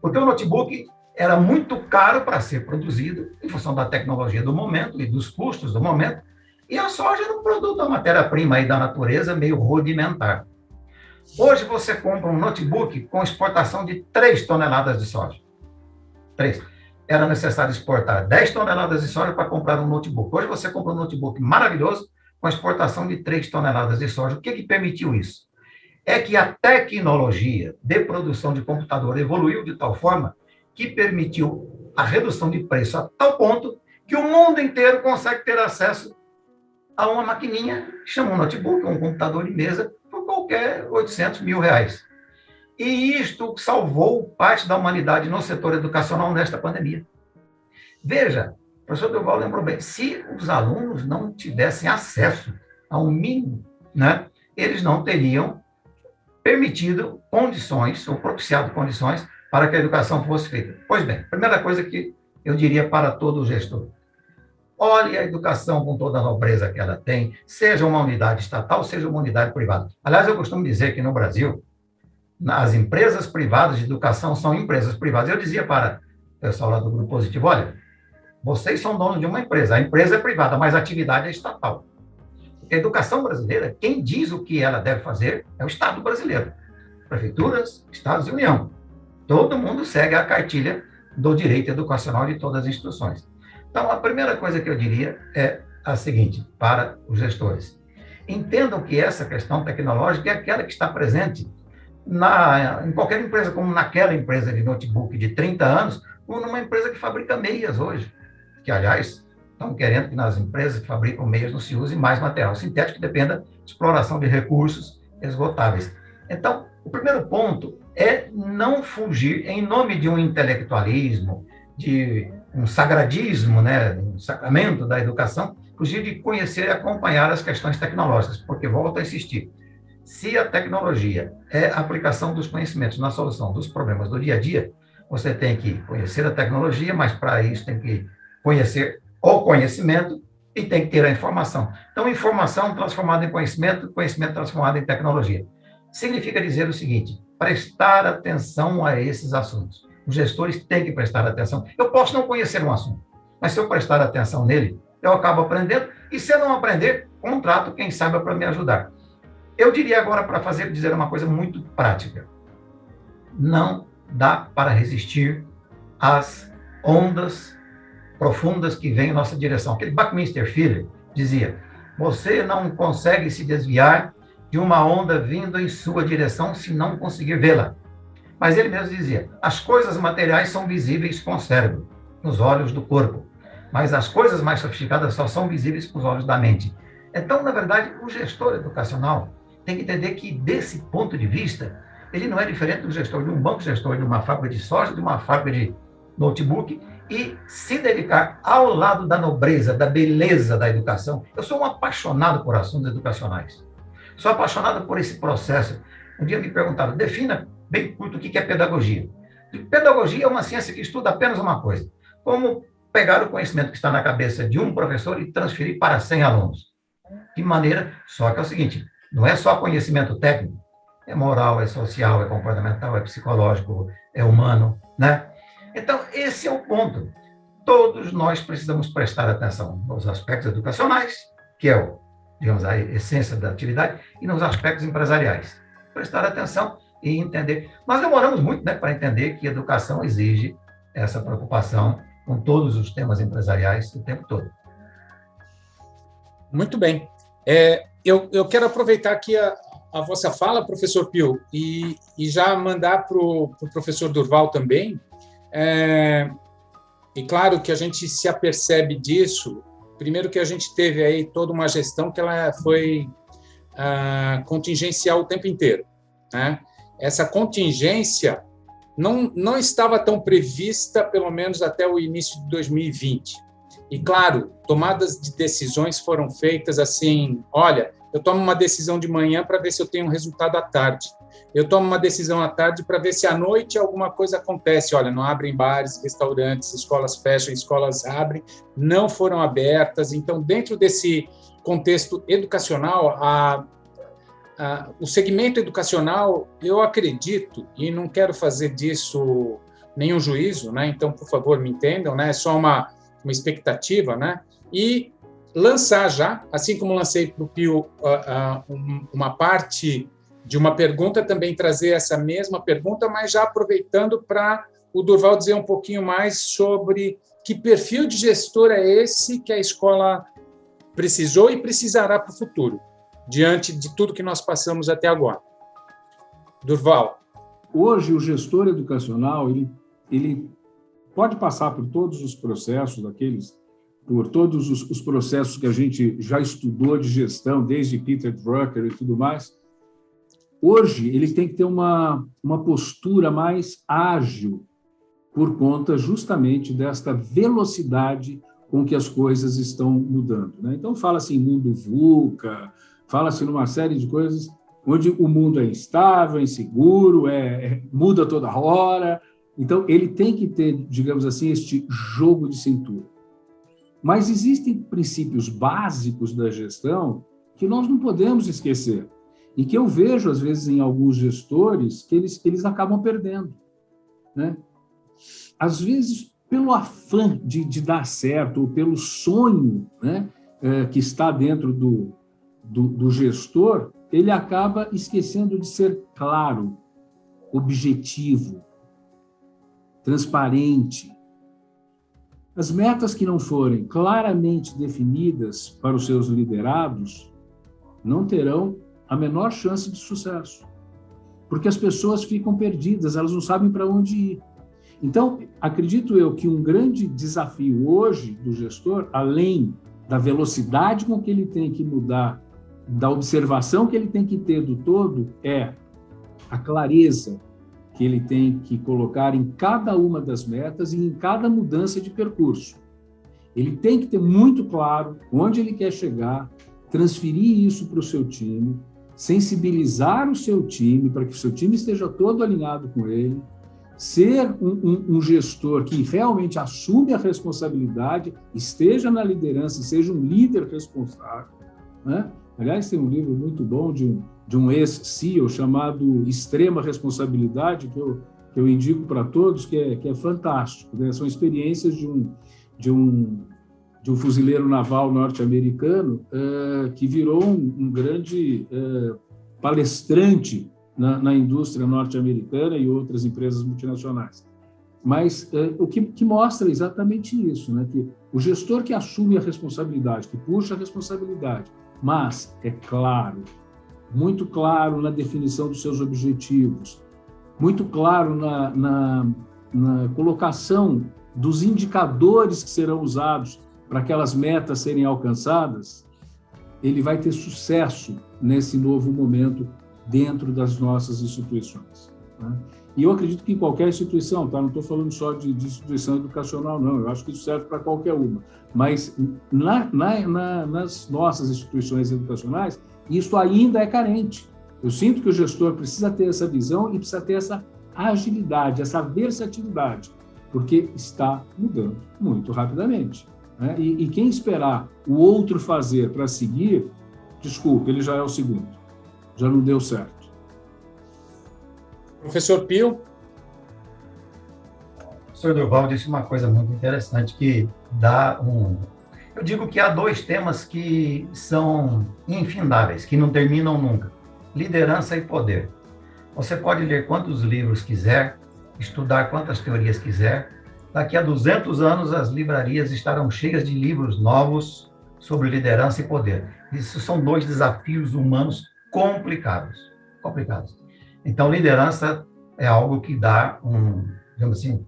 Porque o notebook era muito caro para ser produzido, em função da tecnologia do momento e dos custos do momento, e a soja era um produto, uma matéria-prima aí da natureza meio rudimentar. Hoje você compra um notebook com exportação de 3 toneladas de soja. 3. Era necessário exportar 10 toneladas de soja para comprar um notebook. Hoje você compra um notebook maravilhoso com exportação de 3 toneladas de soja. O que permitiu isso? É que a tecnologia de produção de computador evoluiu de tal forma que permitiu a redução de preço a tal ponto que o mundo inteiro consegue ter acesso a uma maquininha, chama um notebook, um computador de mesa, por qualquer 800 mil reais. E isto salvou parte da humanidade no setor educacional nesta pandemia. Veja, o professor Durval lembrou bem, se os alunos não tivessem acesso a um mínimo, né, eles não teriam permitido condições, ou propiciado condições, para que a educação fosse feita. Pois bem, primeira coisa que eu diria para todo gestor: olhe a educação com toda a nobreza que ela tem, seja uma unidade estatal, seja uma unidade privada. Aliás, eu costumo dizer que no Brasil, as empresas privadas de educação são empresas privadas. Eu pessoal lá do Grupo Positivo, olha, vocês são donos de uma empresa, a empresa é privada, mas a atividade é estatal. A educação brasileira, quem diz o que ela deve fazer é o Estado brasileiro. Prefeituras, Estados e União. Todo mundo segue a cartilha do direito educacional de todas as instituições. Então, a primeira coisa que eu diria é a seguinte, para os gestores. Entendam que essa questão tecnológica é aquela que está presente em qualquer empresa, como naquela empresa de notebook de 30 anos, ou numa empresa que fabrica meias hoje, que, aliás, estão querendo que nas empresas que fabricam meias não se use mais material sintético que dependa de exploração de recursos esgotáveis. Então, o primeiro ponto é não fugir, em nome de um intelectualismo, de um sagradismo, né, um sacramento da educação, fugir de conhecer e acompanhar as questões tecnológicas, porque, volto a insistir, se a tecnologia é a aplicação dos conhecimentos na solução dos problemas do dia a dia, você tem que conhecer a tecnologia, mas para isso tem que conhecer o conhecimento e tem que ter a informação. Então, informação transformada em conhecimento, conhecimento transformado em tecnologia. Significa dizer o seguinte, prestar atenção a esses assuntos. Os gestores têm que prestar atenção. Eu posso não conhecer um assunto, mas se eu prestar atenção nele, eu acabo aprendendo, e se eu não aprender, contrato quem saiba para me ajudar. Eu diria agora, para dizer uma coisa muito prática. Não dá para resistir às ondas profundas que vêm em nossa direção. Aquele Buckminster Fuller dizia, você não consegue se desviar de uma onda vindo em sua direção se não conseguir vê-la. Mas ele mesmo dizia, as coisas materiais são visíveis com o cérebro, nos olhos do corpo, mas as coisas mais sofisticadas só são visíveis com os olhos da mente. Então, na verdade, o gestor educacional tem que entender que, desse ponto de vista, ele não é diferente do gestor de um banco, gestor de uma fábrica de soja, de uma fábrica de notebook, e se dedicar ao lado da nobreza, da beleza da educação. Eu sou um apaixonado por assuntos educacionais. Sou apaixonado por esse processo. Um dia me perguntaram, defina bem curto o que é pedagogia. Pedagogia é uma ciência que estuda apenas uma coisa, como pegar o conhecimento que está na cabeça de um professor e transferir para 100 alunos. De maneira, só que é o seguinte, não é só conhecimento técnico, é moral, é social, é comportamental, é psicológico, é humano, né? Então, esse é o ponto. Todos nós precisamos prestar atenção nos aspectos educacionais, que é digamos, a essência da atividade, e nos aspectos empresariais. Prestar atenção e entender. Nós demoramos muito, né, para entender que educação exige essa preocupação com todos os temas empresariais o tempo todo. Muito bem. Eu quero aproveitar aqui a vossa fala, professor Pio, e já mandar para o professor Durval também. E claro que a gente se apercebe disso. Primeiro que a gente teve aí toda uma gestão que ela foi contingencial o tempo inteiro, né? Essa contingência não estava tão prevista, pelo menos até o início de 2020. E, claro, tomadas de decisões foram feitas assim, olha, eu tomo uma decisão de manhã para ver se eu tenho um resultado à tarde. Eu tomo uma decisão à tarde para ver se à noite alguma coisa acontece. Olha, não abrem bares, restaurantes, escolas fecham, escolas abrem, não foram abertas. Então, dentro desse contexto educacional, o segmento educacional, eu acredito, e não quero fazer disso nenhum juízo, né? Então, por favor, me entendam, né? É só uma expectativa, né? E lançar já, assim como lancei para o Pio uma parte de uma pergunta, também trazer essa mesma pergunta, mas já aproveitando para o Durval dizer um pouquinho mais sobre que perfil de gestor é esse que a escola precisou e precisará para o futuro, diante de tudo que nós passamos até agora. Durval. Hoje, o gestor educacional, ele pode passar por todos os processos por todos os processos que a gente já estudou de gestão, desde Peter Drucker e tudo mais. Hoje, ele tem que ter uma postura mais ágil, por conta justamente desta velocidade com que as coisas estão mudando, né? Então, fala-se em mundo VUCA, fala-se numa série de coisas onde o mundo é instável, é inseguro, muda toda hora. Então, ele tem que ter, digamos assim, este jogo de cintura. Mas existem princípios básicos da gestão que nós não podemos esquecer e que eu vejo, às vezes, em alguns gestores que eles acabam perdendo, né? Às vezes, pelo afã de dar certo, ou pelo sonho, né, que está dentro do gestor, ele acaba esquecendo de ser claro, objetivo, transparente. As metas que não forem claramente definidas para os seus liderados não terão a menor chance de sucesso, porque as pessoas ficam perdidas, elas não sabem para onde ir. Então, acredito eu que um grande desafio hoje do gestor, além da velocidade com que ele tem que mudar, da observação que ele tem que ter do todo, é a clareza que ele tem que colocar em cada uma das metas e em cada mudança de percurso. Ele tem que ter muito claro onde ele quer chegar, transferir isso para o seu time, sensibilizar o seu time para que o seu time esteja todo alinhado com ele, ser um gestor que realmente assume a responsabilidade, esteja na liderança, seja um líder responsável, né? Aliás, tem um livro muito bom de um ex-CEO chamado Extrema Responsabilidade, que eu indico para todos, que é fantástico, né? São experiências de um fuzileiro naval norte-americano que virou um grande palestrante na indústria norte-americana e outras empresas multinacionais. Mas o que mostra exatamente isso, né? Que o gestor que assume a responsabilidade, que puxa a responsabilidade, mas é claro, muito claro na definição dos seus objetivos, muito claro na colocação dos indicadores que serão usados para aquelas metas serem alcançadas, ele vai ter sucesso nesse novo momento dentro das nossas instituições, né? E eu acredito que em qualquer instituição, tá? Não estou falando só de instituição educacional, não, eu acho que isso serve para qualquer uma, mas nas nossas instituições educacionais, isso ainda é carente. Eu sinto que o gestor precisa ter essa visão e precisa ter essa agilidade, essa versatilidade, porque está mudando muito rapidamente, né? E quem esperar o outro fazer para seguir, desculpe, ele já é o segundo, já não deu certo. Professor Pio? O professor Durval disse uma coisa muito interessante, que dá Eu digo que há dois temas que são infindáveis, que não terminam nunca: liderança e poder. Você pode ler quantos livros quiser, estudar quantas teorias quiser, daqui a 200 anos as livrarias estarão cheias de livros novos sobre liderança e poder. Isso são dois desafios humanos complicados. Então, liderança é algo que dá, digamos assim,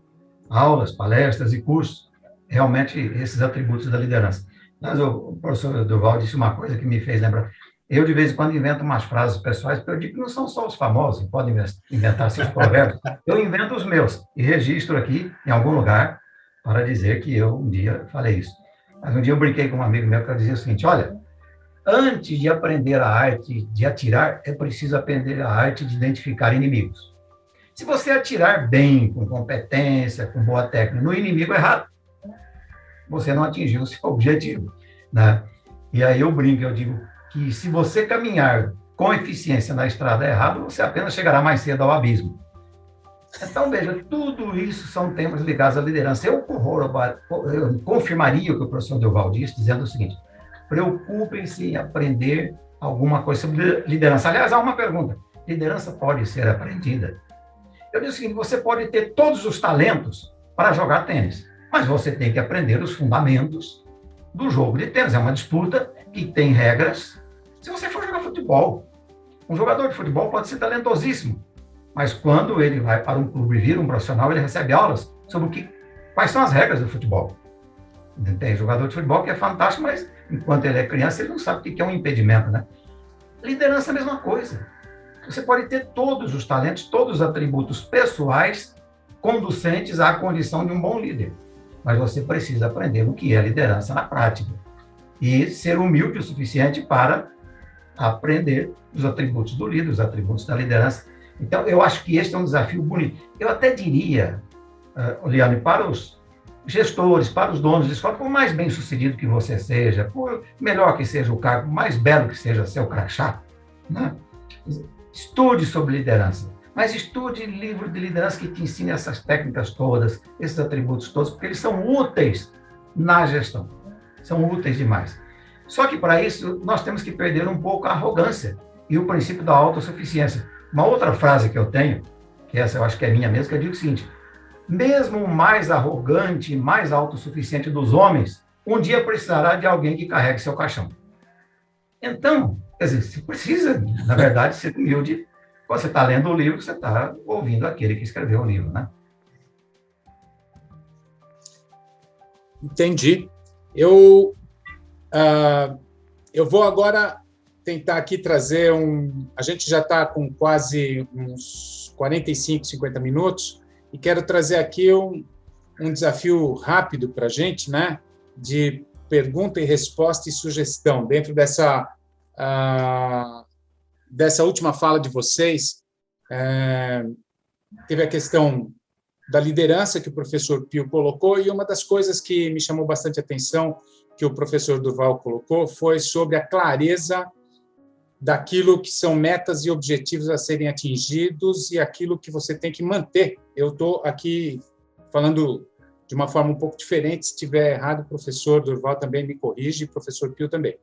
aulas, palestras e cursos, realmente esses atributos da liderança. Mas o professor Durval disse uma coisa que me fez lembrar. Eu, de vez em quando, invento umas frases pessoais, porque eu digo que não são só os famosos que podem inventar seus provérbios. Eu invento os meus e registro aqui, em algum lugar, para dizer que eu um dia falei isso. Mas um dia eu brinquei com um amigo meu que eu dizia o seguinte: olha, antes de aprender a arte de atirar, é preciso aprender a arte de identificar inimigos. Se você atirar bem, com competência, com boa técnica, no inimigo errado, você não atingiu o seu objetivo, né? E aí eu brinco, eu digo que se você caminhar com eficiência na estrada errada, você apenas chegará mais cedo ao abismo. Então, veja, tudo isso são temas ligados à liderança. Eu confirmaria o que o professor Durval disse, dizendo o seguinte: preocupem-se em aprender alguma coisa sobre liderança. Aliás, há uma pergunta: liderança pode ser aprendida? Eu digo o seguinte: você pode ter todos os talentos para jogar tênis, mas você tem que aprender os fundamentos do jogo de tênis. É uma disputa que tem regras. Se você for jogar futebol, um jogador de futebol pode ser talentosíssimo, mas quando ele vai para um clube e vira um profissional, ele recebe aulas sobre quais são as regras do futebol. Tem jogador de futebol que é fantástico, mas enquanto ele é criança, ele não sabe o que é um impedimento, né? Liderança é a mesma coisa. Você pode ter todos os talentos, todos os atributos pessoais conducentes à condição de um bom líder, mas você precisa aprender o que é liderança na prática e ser humilde o suficiente para aprender os atributos do líder, os atributos da liderança. Então, eu acho que este é um desafio bonito. Eu até diria, Liane, para os gestores, para os donos de escola, por mais bem-sucedido que você seja, por melhor que seja o cargo, mais belo que seja seu crachá, né? Estude sobre liderança, mas estude livros de liderança que te ensinem essas técnicas todas, esses atributos todos, porque eles são úteis na gestão. São úteis demais. Só que, para isso, nós temos que perder um pouco a arrogância e o princípio da autossuficiência. Uma outra frase que eu tenho, que essa eu acho que é minha mesmo, que eu digo o seguinte: mesmo o mais arrogante, mais autossuficiente dos homens, um dia precisará de alguém que carregue seu caixão. Então, quer dizer, você precisa, na verdade, ser humilde. Quando você está lendo o livro, você está ouvindo aquele que escreveu o livro, né? Entendi. Eu vou agora tentar aqui trazer a gente já está com quase uns 45, 50 minutos, e quero trazer aqui um desafio rápido para a gente, né? De pergunta e resposta e sugestão. Dentro dessa última fala de vocês, teve a questão da liderança que o professor Pio colocou, e uma das coisas que me chamou bastante atenção que o professor Durval colocou foi sobre a clareza daquilo que são metas e objetivos a serem atingidos e aquilo que você tem que manter. Eu estou aqui falando de uma forma um pouco diferente. Se estiver errado, o professor Durval também me corrige, e o professor Pio também.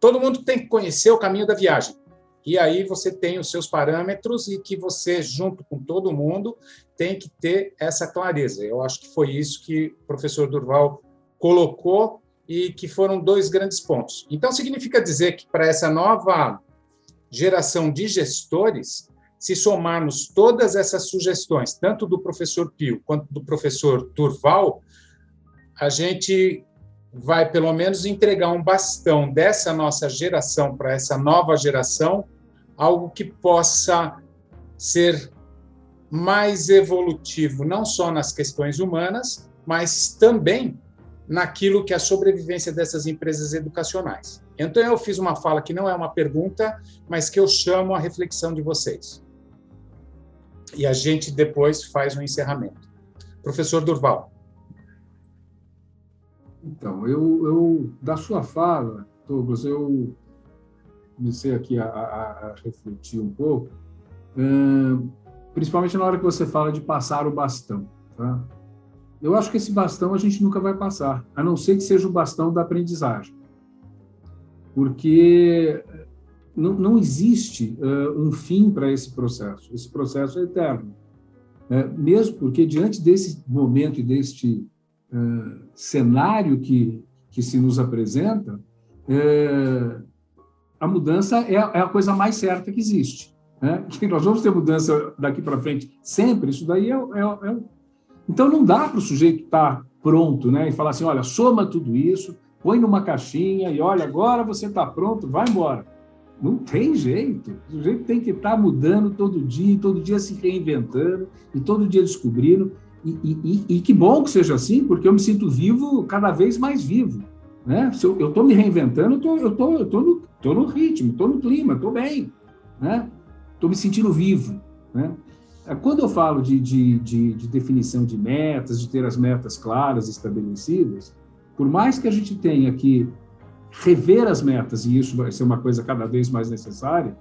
Todo mundo tem que conhecer o caminho da viagem. E aí você tem os seus parâmetros e que você, junto com todo mundo, tem que ter essa clareza. Eu acho que foi isso que o professor Durval colocou e que foram dois grandes pontos. Então, significa dizer que para essa nova geração de gestores, se somarmos todas essas sugestões, tanto do professor Pio quanto do professor Durval, a gente vai, pelo menos, entregar um bastão dessa nossa geração para essa nova geração, algo que possa ser mais evolutivo, não só nas questões humanas, mas também naquilo que é a sobrevivência dessas empresas educacionais. Então, eu fiz uma fala que não é uma pergunta, mas que eu chamo a reflexão de vocês. E a gente depois faz um encerramento. Professor Durval. Então, eu da sua fala, Douglas, eu comecei aqui a refletir um pouco, principalmente na hora que você fala de passar o bastão, tá? Eu acho que esse bastão a gente nunca vai passar, a não ser que seja o bastão da aprendizagem. Porque não existe um fim para esse processo. Esse processo é eterno. Mesmo porque, diante desse momento e deste cenário que se nos apresenta, a mudança é a coisa mais certa que existe. Que nós vamos ter mudança daqui para frente sempre, isso daí Então, não dá para o sujeito estar pronto, né, e falar assim, olha, soma tudo isso, põe numa caixinha e, olha, agora você está pronto, vai embora. Não tem jeito. O sujeito tem que estar mudando todo dia se reinventando e todo dia descobrindo. E que bom que seja assim, porque eu me sinto vivo, cada vez mais vivo. Né? Se eu estou me reinventando, eu estou no ritmo, estou no clima, estou bem. Né? Estou me sentindo vivo. Né? Quando eu falo de definição de metas, de ter as metas claras, estabelecidas, por mais que a gente tenha que rever as metas, e isso vai ser uma coisa cada vez mais necessária,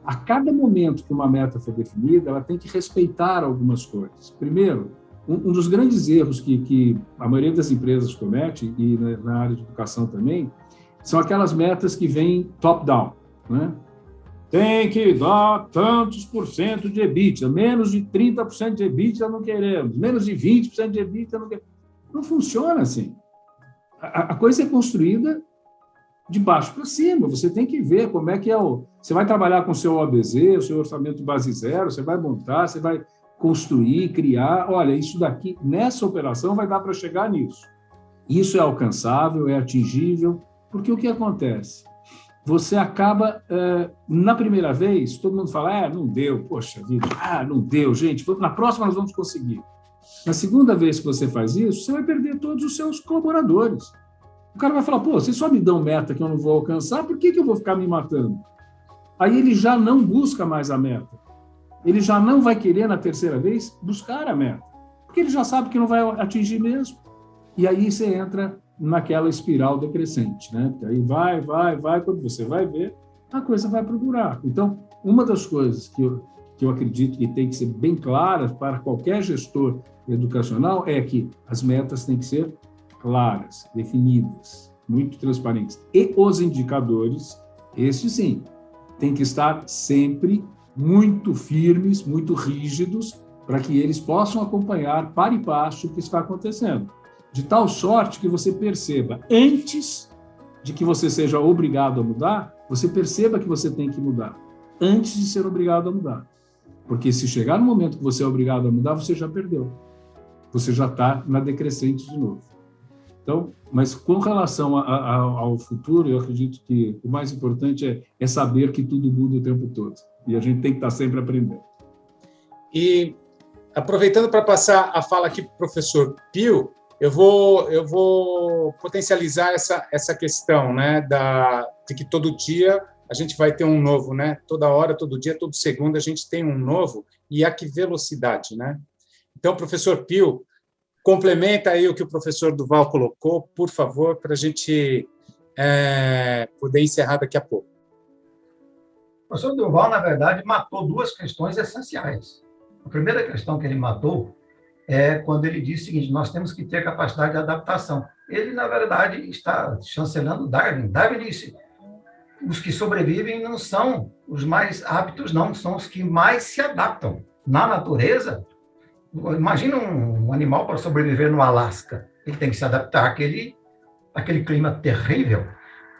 a cada momento que uma meta for definida, ela tem que respeitar algumas coisas. Primeiro, um dos grandes erros que a maioria das empresas comete, e na área de educação também, são aquelas metas que vêm top-down, né? Tem que dar tantos por cento de EBITDA, menos de 30% de EBITDA não queremos, menos de 20% de EBITDA não queremos. Não funciona assim. A coisa é construída de baixo para cima. Você tem que ver como é que é Você vai trabalhar com o seu OBZ, o seu orçamento base zero, você vai montar, você vai construir, criar. Olha, isso daqui, nessa operação, vai dar para chegar nisso. Isso é alcançável, é atingível, porque o que acontece? Você acaba, na primeira vez, todo mundo fala, não deu, poxa vida, não deu, gente, na próxima nós vamos conseguir. Na segunda vez que você faz isso, você vai perder todos os seus colaboradores. O cara vai falar, vocês só me dão meta que eu não vou alcançar, por que eu vou ficar me matando? Aí ele já não busca mais a meta. Ele já não vai querer, na terceira vez, buscar a meta, porque ele já sabe que não vai atingir mesmo. E aí você entra naquela espiral decrescente, né? Porque aí vai, quando você vai ver, a coisa vai para o buraco. Então, uma das coisas que eu acredito que tem que ser bem claras para qualquer gestor educacional é que as metas têm que ser claras, definidas, muito transparentes. E os indicadores, esses sim, têm que estar sempre muito firmes, muito rígidos, para que eles possam acompanhar para e passo o que está acontecendo. De tal sorte que você perceba, antes de que você seja obrigado a mudar, você perceba que você tem que mudar, antes de ser obrigado a mudar. Porque se chegar no momento que você é obrigado a mudar, você já perdeu. Você já está na decrescente de novo. Então, mas com relação ao futuro, eu acredito que o mais importante é saber que tudo muda o tempo todo. E a gente tem que estar sempre aprendendo. E, aproveitando para passar a fala aqui para o professor Pio, eu vou potencializar essa questão, né, de que todo dia a gente vai ter um novo, né? Toda hora, todo dia, todo segundo a gente tem um novo, e a que velocidade, né? Então, professor Pio, complementa aí o que o professor Durval colocou, por favor, para a gente poder encerrar daqui a pouco. O professor Durval, na verdade, matou duas questões essenciais. A primeira questão que ele matou é quando ele disse o seguinte: nós temos que ter capacidade de adaptação. Ele, na verdade, está chancelando Darwin. Darwin disse: os que sobrevivem não são os mais aptos, não, são os que mais se adaptam. Na natureza, imagina um animal para sobreviver no Alasca. Ele tem que se adaptar àquele clima terrível.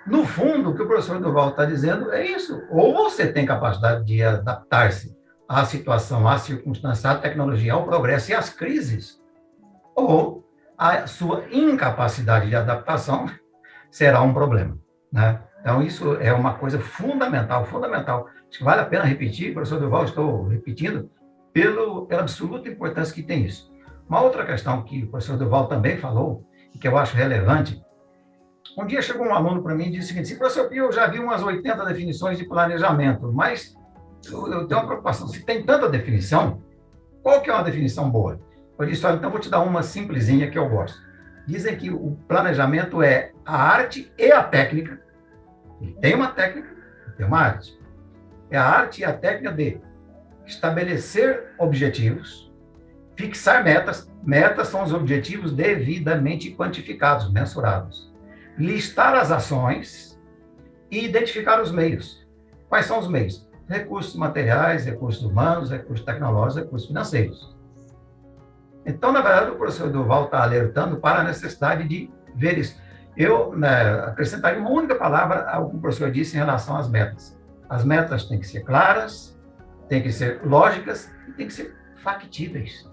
No fundo, o que o professor Durval está dizendo é isso. Ou você tem capacidade de adaptar-se à situação, à circunstância, à tecnologia, ao progresso e às crises, ou a sua incapacidade de adaptação será um problema, né? Então, isso é uma coisa fundamental, fundamental. Acho que vale a pena repetir, professor Durval, estou repetindo, pela absoluta importância que tem isso. Uma outra questão que o professor Durval também falou, e que eu acho relevante, um dia chegou um aluno para mim e disse o seguinte: professor Pio, eu já vi umas 80 definições de planejamento, mas eu tenho uma preocupação, se tem tanta definição, qual que é uma definição boa? Eu disse: olha, então vou te dar uma simplesinha que eu gosto. Dizem que o planejamento é a arte e a técnica. Ele tem uma técnica, tem uma arte. É a arte e a técnica de estabelecer objetivos, fixar metas. Metas são os objetivos devidamente quantificados, mensurados. Listar as ações e identificar os meios. Quais são os meios? Recursos materiais, recursos humanos, recursos tecnológicos, recursos financeiros. Então, na verdade, o professor Durval está alertando para a necessidade de ver isso. Eu acrescentaria uma única palavra ao que o professor disse em relação às metas. As metas têm que ser claras, têm que ser lógicas e têm que ser factíveis.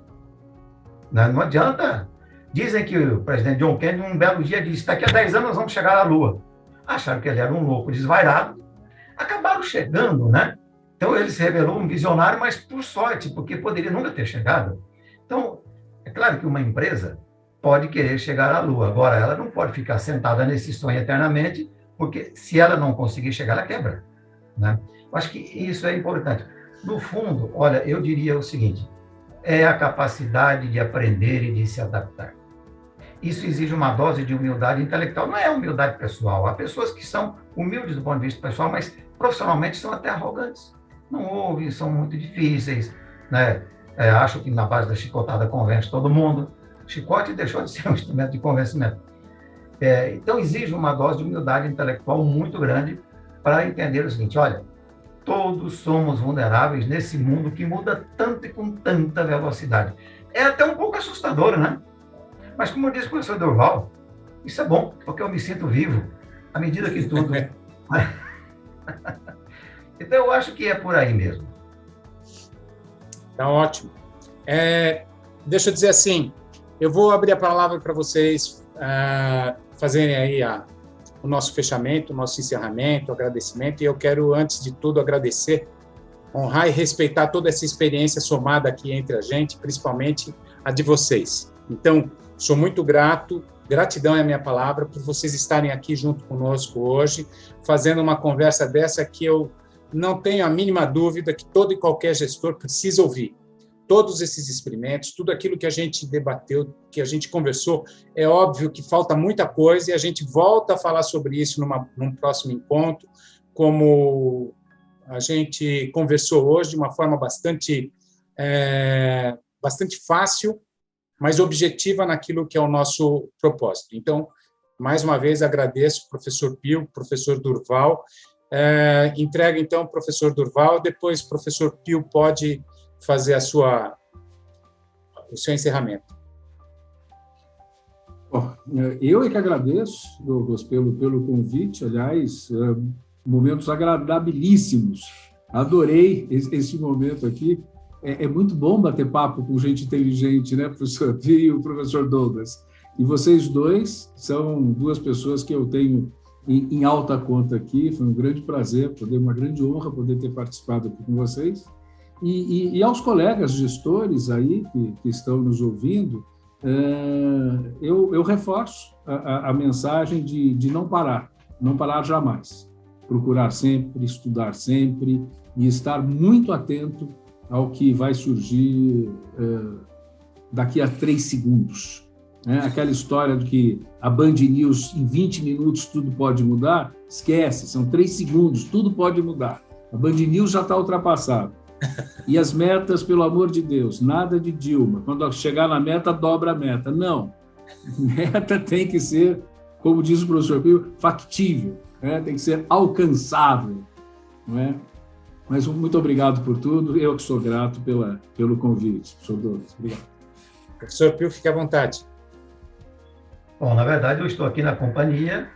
Não adianta. Dizem que o presidente John Kennedy, um belo dia, disse: daqui a 10 anos nós vamos chegar à Lua. Acharam que ele era um louco desvairado, acabaram chegando, né? Então, ele se revelou um visionário, mas por sorte, porque poderia nunca ter chegado. Então, é claro que uma empresa pode querer chegar à Lua. Agora, ela não pode ficar sentada nesse sonho eternamente, porque se ela não conseguir chegar, ela quebra, né? Eu acho que isso é importante. No fundo, olha, eu diria o seguinte: é a capacidade de aprender e de se adaptar. Isso exige uma dose de humildade intelectual. Não é humildade pessoal. Há pessoas que são humildes do ponto de vista pessoal, mas profissionalmente são até arrogantes. Não ouvem, são muito difíceis, né? Acho que na base da chicotada convence todo mundo. Chicote deixou de ser um instrumento de convencimento. Então, exige uma dose de humildade intelectual muito grande para entender o seguinte: olha, todos somos vulneráveis nesse mundo que muda tanto e com tanta velocidade. É até um pouco assustador, né? Mas, como disse o professor Durval, isso é bom, porque eu me sinto vivo à medida que tudo... Então, eu acho que é por aí mesmo. Tá ótimo. Deixa eu dizer assim, eu vou abrir a palavra para vocês fazerem aí o nosso fechamento, o nosso encerramento, o agradecimento, e eu quero, antes de tudo, agradecer, honrar e respeitar toda essa experiência somada aqui entre a gente, principalmente a de vocês. Então, sou muito grato, gratidão é a minha palavra, por vocês estarem aqui junto conosco hoje, fazendo uma conversa dessa que eu não tenho a mínima dúvida que todo e qualquer gestor precisa ouvir. Todos esses experimentos, tudo aquilo que a gente debateu, que a gente conversou, é óbvio que falta muita coisa e a gente volta a falar sobre isso num próximo encontro, como a gente conversou hoje, de uma forma bastante fácil, mas objetiva naquilo que é o nosso propósito. Então, mais uma vez, agradeço, professor Pio, professor Durval. Entrega, então, professor Durval, depois o professor Pio pode fazer o seu encerramento. Eu é que agradeço, Douglas, pelo convite. Aliás, momentos agradabilíssimos. Adorei esse momento aqui. É muito bom bater papo com gente inteligente, né, professor Pio e o professor Douglas? E vocês dois são duas pessoas que eu tenho em alta conta aqui. Foi um grande prazer, uma grande honra poder ter participado aqui com vocês. E aos colegas gestores aí que estão nos ouvindo, eu reforço a mensagem de não parar jamais. Procurar sempre, estudar sempre e estar muito atento ao que vai surgir daqui a 3 segundos. Aquela história de que a Band News, em 20 minutos, tudo pode mudar, esquece, são 3 segundos, tudo pode mudar. A Band News já está ultrapassada. E as metas, pelo amor de Deus, nada de Dilma. Quando chegar na meta, dobra a meta. Não. Meta tem que ser, como diz o professor Pio, factível, tem que ser alcançável. Não é? Mas muito obrigado por tudo. Eu que sou grato pelo convite, professor Douglas. Obrigado. Professor Pio, fique à vontade. Bom, na verdade, eu estou aqui na companhia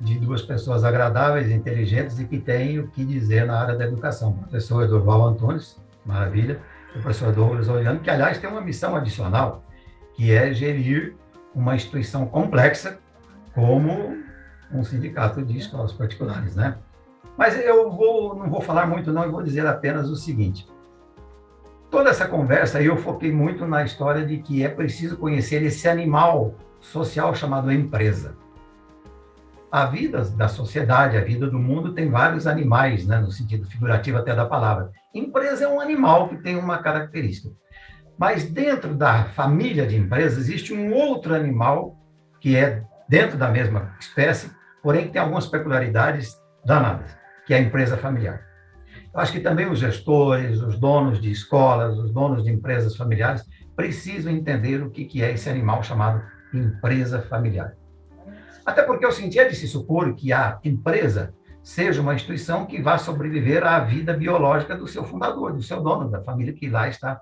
de 2 pessoas agradáveis, inteligentes e que têm o que dizer na área da educação. O professor Durval Antunes, maravilha, e o professor Douglas Oliano, que, aliás, tem uma missão adicional, que é gerir uma instituição complexa como um sindicato de escolas particulares, né? Mas não vou falar muito, não, eu vou dizer apenas o seguinte. Toda essa conversa, eu foquei muito na história de que é preciso conhecer esse animal social chamado empresa. A vida da sociedade, a vida do mundo tem vários animais, né, no sentido figurativo até da palavra. Empresa é um animal que tem uma característica. Mas dentro da família de empresas existe um outro animal que é dentro da mesma espécie, porém que tem algumas peculiaridades danadas, que é a empresa familiar. Eu acho que também os gestores, os donos de escolas, os donos de empresas familiares precisam entender o que é esse animal chamado empresa familiar. Até porque eu sentia de se supor que a empresa seja uma instituição que vá sobreviver à vida biológica do seu fundador, do seu dono, da família que lá está.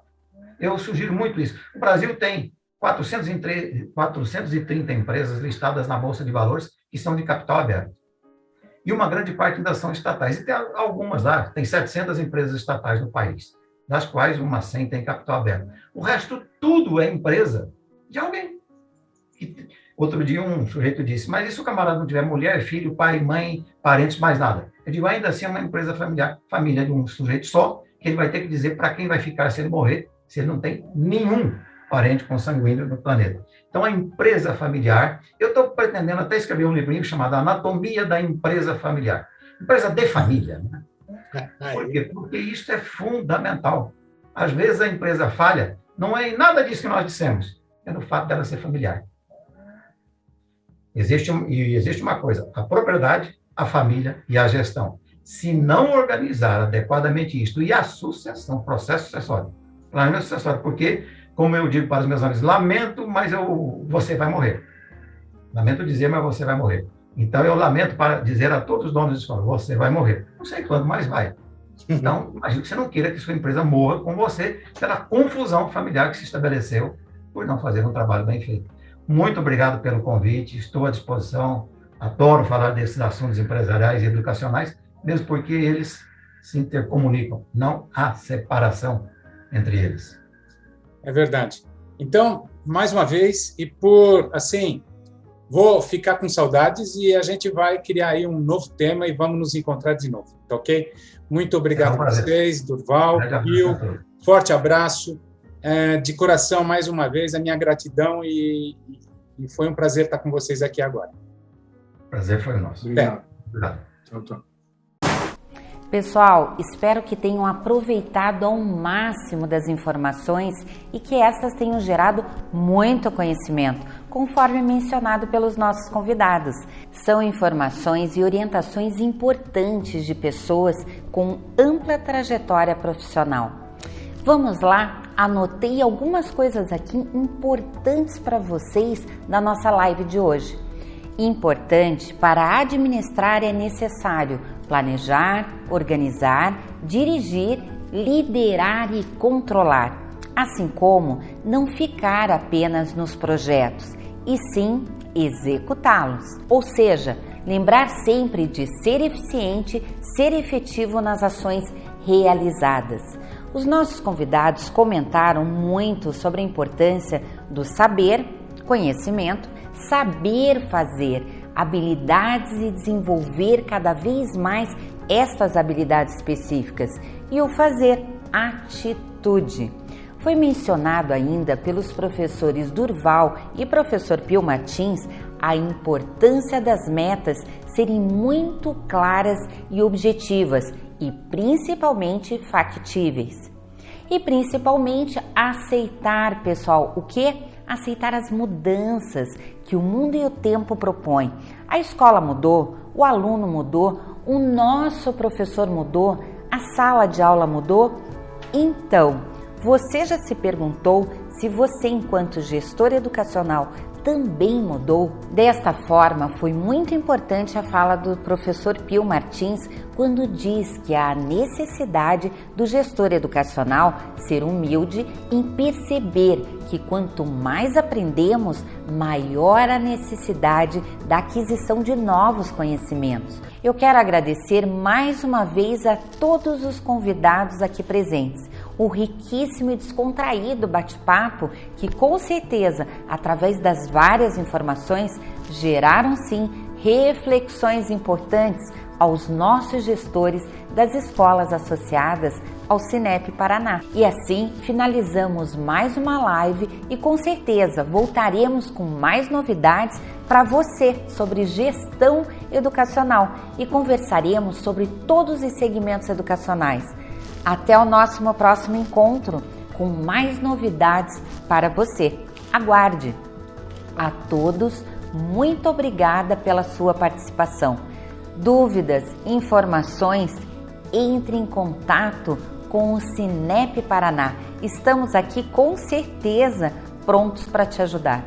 Eu sugiro muito isso. O Brasil tem 430 empresas listadas na Bolsa de Valores que são de capital aberto. E uma grande parte ainda são estatais. E tem algumas lá, tem 700 empresas estatais no país, das quais umas 100 têm capital aberto. O resto tudo é empresa de alguém. Outro dia um sujeito disse, mas e se o camarada não tiver mulher, filho, pai, mãe, parentes, mais nada? Eu digo, ainda assim é uma empresa familiar, família de um sujeito só, que ele vai ter que dizer para quem vai ficar se ele morrer, se ele não tem nenhum parente consanguíneo no planeta. Então, a empresa familiar, eu estou pretendendo até escrever um livrinho chamado Anatomia da Empresa Familiar. Empresa de família. Né? Por quê? Porque isso é fundamental. Às vezes a empresa falha, não é em nada disso que nós dissemos, é no fato dela ser familiar. Existe uma coisa, a propriedade, a família e a gestão. Se não organizar adequadamente isto e a sucessão, processo sucessório, planejamento sucessório, porque, como eu digo para os meus amigos, lamento, mas você vai morrer. Lamento dizer, mas você vai morrer. Então, eu lamento para dizer a todos os donos de escola, você vai morrer. Não sei quando, mas vai. Então, imagino que você não queira que sua empresa morra com você pela confusão familiar que se estabeleceu por não fazer um trabalho bem feito. Muito obrigado pelo convite, estou à disposição, adoro falar desses assuntos empresariais e educacionais, mesmo porque eles se intercomunicam, não há separação entre eles. É verdade. Então, mais uma vez, vou ficar com saudades e a gente vai criar aí um novo tema e vamos nos encontrar de novo, tá ok? Muito obrigado a vocês, Durval, Pio, forte abraço. De coração, mais uma vez, a minha gratidão e foi um prazer estar com vocês aqui agora. Prazer foi nosso. Obrigado. Tchau, tchau. Pessoal, espero que tenham aproveitado ao máximo das informações e que estas tenham gerado muito conhecimento, conforme mencionado pelos nossos convidados. São informações e orientações importantes de pessoas com ampla trajetória profissional. Vamos lá, anotei algumas coisas aqui importantes para vocês na nossa live de hoje. Importante, para administrar é necessário planejar, organizar, dirigir, liderar e controlar, assim como não ficar apenas nos projetos, e sim executá-los. Ou seja, lembrar sempre de ser eficiente, ser efetivo nas ações realizadas. Os nossos convidados comentaram muito sobre a importância do saber, conhecimento, saber fazer, habilidades e desenvolver cada vez mais estas habilidades específicas e o fazer, atitude. Foi mencionado ainda pelos professores Durval e professor Pio Martins a importância das metas serem muito claras e objetivas e principalmente factíveis. E principalmente aceitar, pessoal, o quê? Aceitar as mudanças que o mundo e o tempo propõem. A escola mudou, o aluno mudou, o nosso professor mudou, a sala de aula mudou. Então, você já se perguntou se você, enquanto gestor educacional, também mudou? Desta forma, foi muito importante a fala do professor Pio Martins quando diz que há necessidade do gestor educacional ser humilde em perceber que quanto mais aprendemos, maior a necessidade da aquisição de novos conhecimentos. Eu quero agradecer mais uma vez a todos os convidados aqui presentes. O riquíssimo e descontraído bate-papo que, com certeza, através das várias informações, geraram sim reflexões importantes aos nossos gestores das escolas associadas ao Sinep Paraná. E assim finalizamos mais uma live e com certeza voltaremos com mais novidades para você sobre gestão educacional e conversaremos sobre todos os segmentos educacionais. Até o nosso próximo encontro com mais novidades para você. Aguarde! A todos, muito obrigada pela sua participação. Dúvidas, informações, entre em contato com o Sinep Paraná. Estamos aqui com certeza prontos para te ajudar.